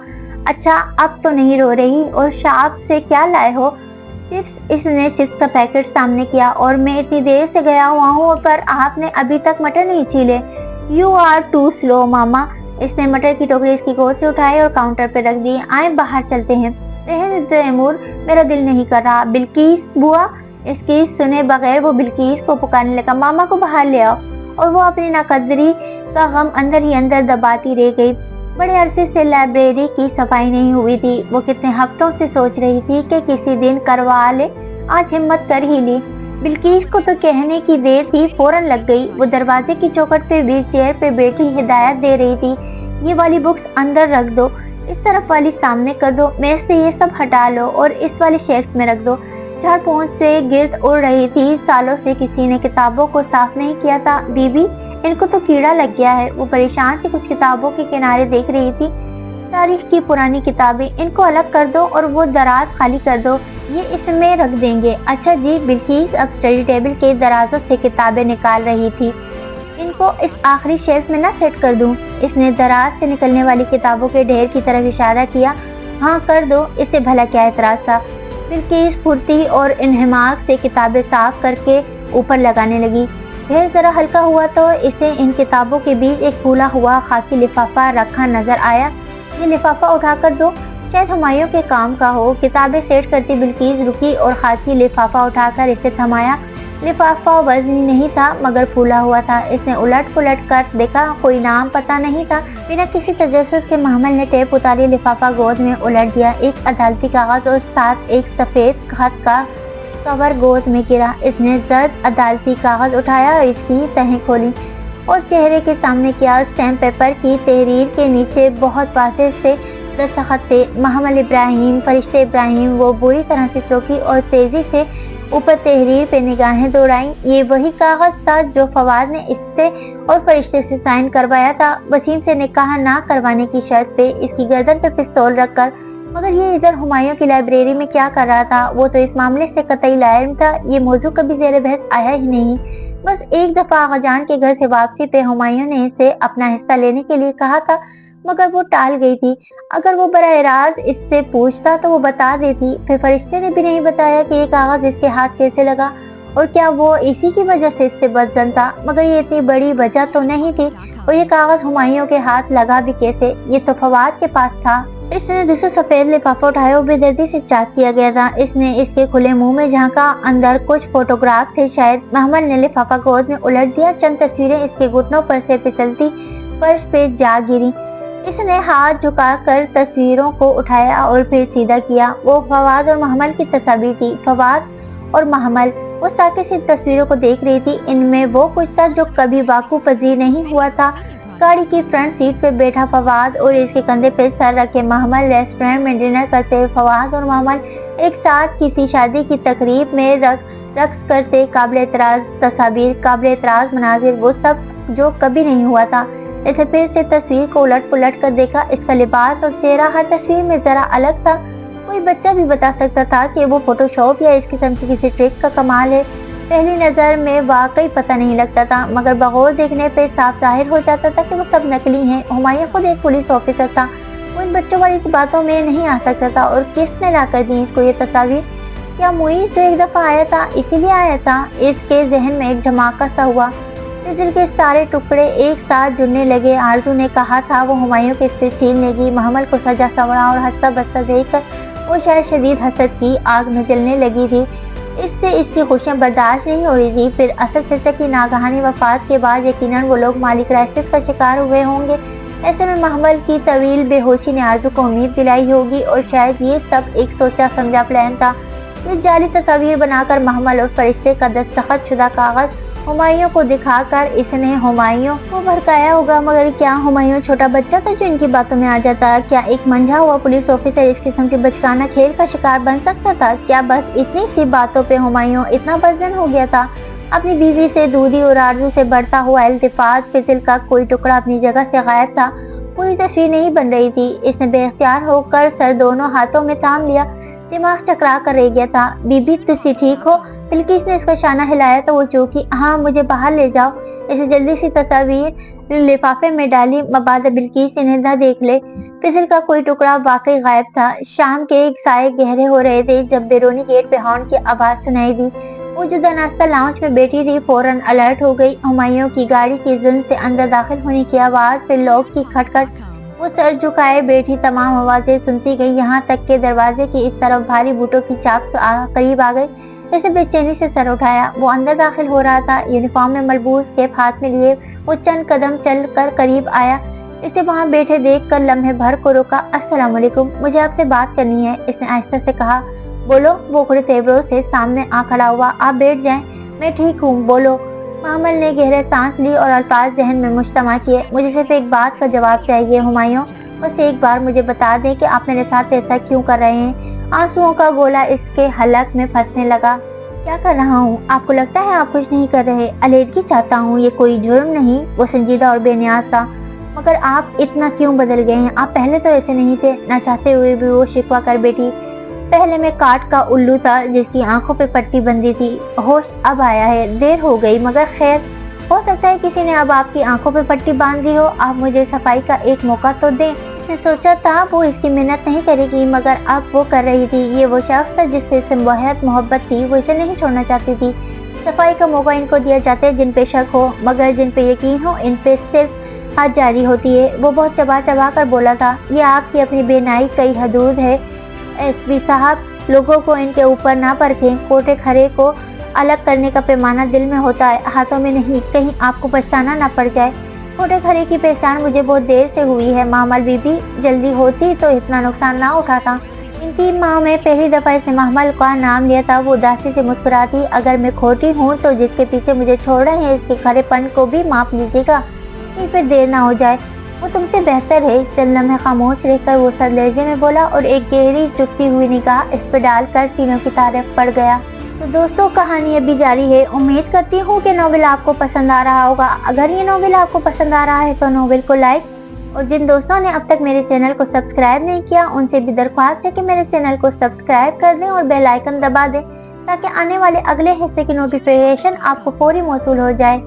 अच्छा, अब तो नहीं रो रही। और शॉप से क्या लाए हो? चिप्स। इसने चिप्स का पैकेट सामने किया। और मैं इतनी देर से गया हुआ हूँ पर आपने अभी तक मटर नहीं छीले। यू आर टू स्लो मामा। इसने मटर की टोकरी इसकी गोद से उठाई और काउंटर पे रख दी। आए बाहर चलते हैं। तैमूर, मेरा दिल नहीं कर रहा। बिल्किस बुआ। इसकी सुने बगैर वो बिल्किस को पुकारने लगा। मामा को बाहर ले आओ। और वो अपनी नाकदरी का गम अंदर ही अंदर दबाती रह गई। बड़े अरसे से लाइब्रेरी की सफाई नहीं हुई थी। वो कितने हफ्तों से सोच रही थी कि किसी दिन करवा ले। आज हिम्मत कर ही ली। बिल्किस को तो कहने की देर थी, फौरन लग गई। वो दरवाजे की चौखट पे व्हील चेयर पे बैठी हिदायत दे रही थी। ये वाली बुक्स अंदर रख दो, इस तरफ वाली सामने कर दो, मेज से ये सब हटा लो और इस वाले शेल्फ में रख दो। चार पहुंच से गिर्द उड़ रही थी। सालों से किसी ने किताबों को साफ नहीं किया था। बीबी, इनको तो कीड़ा लग गया है। वो परेशान से कुछ किताबों के किनारे देख रही थी। तारीख की पुरानी किताबें, इनको अलग कर दो और वो दराज खाली कर दो, ये इसमें रख देंगे। अच्छा जी। बिल्किस अब स्टडी टेबल के दराजों से किताबें निकाल रही थी। इनको इस आखिरी शेल्फ में ना सेट कर दूं? इसने दराज से निकलने वाली किताबों के ढेर की तरफ इशारा किया। हाँ कर दो, इससे भला क्या एतराज था। बिल्किस फुर्ती और इन्हमाक से किताबें साफ करके ऊपर लगाने लगी। ढेर जरा हल्का हुआ तो इसे इन किताबों के बीच एक फूला हुआ खाकी लिफाफा रखा नजर आया। ये लिफाफा उठाकर दो, शायद हुमायूं के काम का हो। किताबें सेट करती बिल्किस रुकी और खाकी लिफाफा उठाकर इसे थमाया। लिफाफा वजनी नहीं था मगर फूला हुआ था। इसने उलट पुलट कर देखा, कोई नाम पता नहीं था। बिना किसी तजस्सुस के महमल ने टेप उतारी, लिफाफा गोद में उलट दिया। एक अदालती कागज और साथ एक सफेद खत का कवर गोद में गिरा। इसने जर्द अदालती कागज उठाया और इसकी तहें खोली और चेहरे के सामने किया। स्टैम्प पेपर की तहरीर के नीचे बहुत वाज़ेह से दस्तखत थे, महमल इब्राहिम, फरिश्ते इब्राहिम। वो बुरी तरह से चौंकी और तेजी से ऊपर तहरीर पे निगाहें दौड़ाई। ये वही कागज था जो फवाद ने इससे और फरिश्ते से साइन करवाया था, वसीम से निकाह ना करवाने की शर्त पे, इसकी गर्दन पे पिस्तौल रखकर। मगर ये इधर हुमायूं की लाइब्रेरी में क्या कर रहा था? वो तो इस मामले से कतई लाइम था। ये मौजू कभी ज़ेर बहस आया ही नहीं। बस एक दफा आगाजान के घर से वापसी पे हुमायूं ने इसे अपना हिस्सा लेने के लिए कहा था, मगर वो टाल गई थी। अगर वो बराह रास्त इससे पूछता तो वो बता देती। फिर फरिश्ते ने भी नहीं बताया कि ये कागज इसके हाथ कैसे लगा और क्या वो इसी की वजह से इससे बदजन था। मगर ये इतनी बड़ी वजह तो नहीं थी। और ये कागज हुमायूं के हाथ लगा भी कैसे? ये तो फवाद के पास था। इसने दूसरा सफेद लिफाफा उठाया और बेदर्दी से चेक किया गया था। इसने इसके खुले मुंह में झांका, अंदर कुछ फोटोग्राफ थे शायद। महमल ने लिफाफा गोद में उलट दिया। चंद तस्वीरें इसके घुटनों पर से फिसलती फर्श पे जा गिरी। इसने हाथ झुकाकर तस्वीरों को उठाया और फिर सीधा किया। वो फवाद और महमल की तस्वीर थी। फवाद और महमल वो साके से तस्वीरों को देख रही थी। इनमें वो कुछ था जो कभी वाकू पजीर नहीं हुआ था। गाड़ी की फ्रंट सीट पे बैठा फवाद और इसके कंधे पे सर रखे महमल। रेस्टोरेंट में डिनर करते हुए फवाद और महमल एक साथ किसी शादी की तकरीब में रक्स करते। काबिल एतराज तस्वीर, काबिल एतराज मनाजिर, वो सब जो कभी नहीं हुआ था। इसे फिर से तस्वीर को उलट पुलट कर देखा। इसका लिबास और चेहरा हर तस्वीर में जरा अलग था। कोई बच्चा भी बता सकता था कि वो फोटोशॉप या इस किस्म की किसी ट्रिक का कमाल है। पहली नजर में वाकई पता नहीं लगता था, मगर बगौर देखने पे साफ जाहिर हो जाता था कि वो सब नकली हैं। हुमायूं खुद एक पुलिस ऑफिसर था। वो इन बच्चों वाली बातों में नहीं आ सकता था। और किसने ला कर दी इसको ये तस्वीर? क्या मुईज जो एक दफा आया था इसीलिए आया था? इसके जहन में एक धमाका सा हुआ। दिल के सारे टुकड़े एक साथ जुड़ने लगे। आरजू ने कहा था वो हुमायूं के सिर छीन लेगी। महमल को सजा सवरा और हंसता बसता देखकर वो शायद शदीद हसद की आग में जलने लगी थी। इससे इसकी खुशियां बर्दाश्त नहीं हो रही थी। फिर असद चचा की नागहानी वफात के बाद यकीनन वो लोग माली क्राइसिस का शिकार हुए होंगे। ऐसे में महमल की तवील बेहोशी ने आरजू को उम्मीद दिलाई होगी और शायद ये सब एक सोचा समझा प्लान था। ये जाली तस्वीर बनाकर महमल और फरिश्ते का दस्तखत शुदा कागज हुमायूं को दिखाकर इसने हुमायूं को भड़काया होगा। मगर क्या हुमायूं छोटा बच्चा था जो इनकी बातों में आ जाता? क्या एक मंझा हुआ पुलिस ऑफिसर इस किस्म के बचकाना खेल का शिकार बन सकता था? क्या बस इतनी सी बातों पे हुमायूं इतना बदजन हो गया था? अपनी बीवी से दूरी और आरजू से बढ़ता हुआ इल्तिफात, फिजिल का कोई टुकड़ा अपनी जगह से गायब था। पूरी तस्वीर नहीं बन रही थी। इसने बेख्तियार होकर सर दोनों हाथों में थाम लिया। दिमाग चकरा कर रह गया था। बीबी तुसी ठीक हो? बिल्किस ने इसका शाना हिलाया तो वो चौंकी। हाँ, मुझे बाहर ले जाओ। इसे जल्दी सी तस्वीर लिफाफे में डाली, मबादा बिल्किस इन्हें न देख ले। फिजिल का कोई टुकड़ा वाकई गायब था। शाम के एक साए गहरे हो रहे थे जब बैरूनी गेट पे हॉर्न की आवाज सुनाई दी। वो जुदा नाश्ता लाउंज में बैठी थी, फौरन अलर्ट हो गई। हुमायूं की गाड़ी की जुल्म से अंदर दाखिल होने की आवाज, फिर लॉक की खटखट। वो सर झुकाए बैठी तमाम आवाजें सुनती गई, यहाँ तक के दरवाजे की इस तरफ भारी बूटों की चाप करीब आ गई। इसे बेचैनी से सर उठाया। वो अंदर दाखिल हो रहा था। यूनिफॉर्म में मलबूस कैप हाथ में लिए वो चंद कदम चल कर करीब आया। इसे वहाँ बैठे देखकर लम्हे भर को रोका। अस्सलाम वालेकुम, मुझे आपसे बात करनी है, इसने आहिस्ता से कहा। बोलो। वो खुले तेवरों से सामने आ खड़ा हुआ। आप बैठ जाएं, मैं ठीक हूँ, बोलो। महमल ने गहरे सांस ली और अल्फाज जहन में मुश्तमा किए। मुझे सिर्फ एक बात का जवाब चाहिए हुमायूं, बस एक बार मुझे बता दें कि आप मेरे साथ ऐसा क्यों कर रहे हैं। आंसुओं का गोला इसके हलक में फंसने लगा। क्या कर रहा हूँ? आपको लगता है आप कुछ नहीं कर रहे? अलीदगी चाहता हूँ, ये कोई जुर्म नहीं। वो संजीदा और बेनियाज था। मगर आप इतना क्यों बदल गए हैं? आप पहले तो ऐसे नहीं थे। न चाहते हुए भी वो शिकवा कर बैठी। पहले मैं काट का उल्लू था जिसकी आंखों पे पट्टी बंधी थी। होश अब आया है, देर हो गई, मगर खैर, हो सकता है किसी ने अब आपकी आंखों पे पट्टी बांध दी हो। आप मुझे सफाई का एक मौका तो दें। मैं सोचा था वो इसकी मिन्नत नहीं करेगी, मगर अब वो कर रही थी। ये वो शख्स था जिससे इसे बेहद मोहब्बत थी। वो इसे नहीं छोड़ना चाहती थी। सफाई का मौका इनको दिया जाता है जिन पे शक हो, मगर जिन पे यकीन हो इन पे सिर्फ हाथ जारी होती है। वो बहुत चबा चबा कर बोला था। ये आपकी अपनी बेनाई कई हदूद है एसपी साहब। लोगों को इनके ऊपर ना परखें। कोटे खरे को अलग करने का पैमाना दिल में होता है, हाथों में नहीं, कहीं आपको पछताना ना पड़ जाए। छोटे घरे की पहचान मुझे बहुत देर से हुई है। महमल बीबी जल्दी होती तो इतना नुकसान ना उठाता। इन 3 माह में पहली दफा इसने महमल का नाम लिया था। वो उदासी से मुस्कुराती, अगर मैं खोटी हूँ तो जिसके पीछे मुझे छोड़ रहे हैं इसके खरेपन को भी माफ लीजिएगा, नहीं फिर देर ना हो जाए। वो तुमसे बेहतर है। चंद लम्हे खामोश रहकर वो सर लहजे में बोला और एक गहरी झुकती हुई निगाह इस पर डालकर सीनों की तारीफ पड़ गया। तो दोस्तों, कहानी अभी जारी है। उम्मीद करती हूँ कि नॉवेल आपको पसंद आ रहा होगा। अगर ये नॉवेल आपको पसंद आ रहा है तो नॉवेल को लाइक, और जिन दोस्तों ने अब तक मेरे चैनल को सब्सक्राइब नहीं किया उनसे भी दरख्वास्त है कि मेरे चैनल को सब्सक्राइब कर दें और बेल आइकन दबा दें ताकि आने वाले अगले हिस्से की नोटिफिकेशन आपको फौरी मौसूल हो जाए।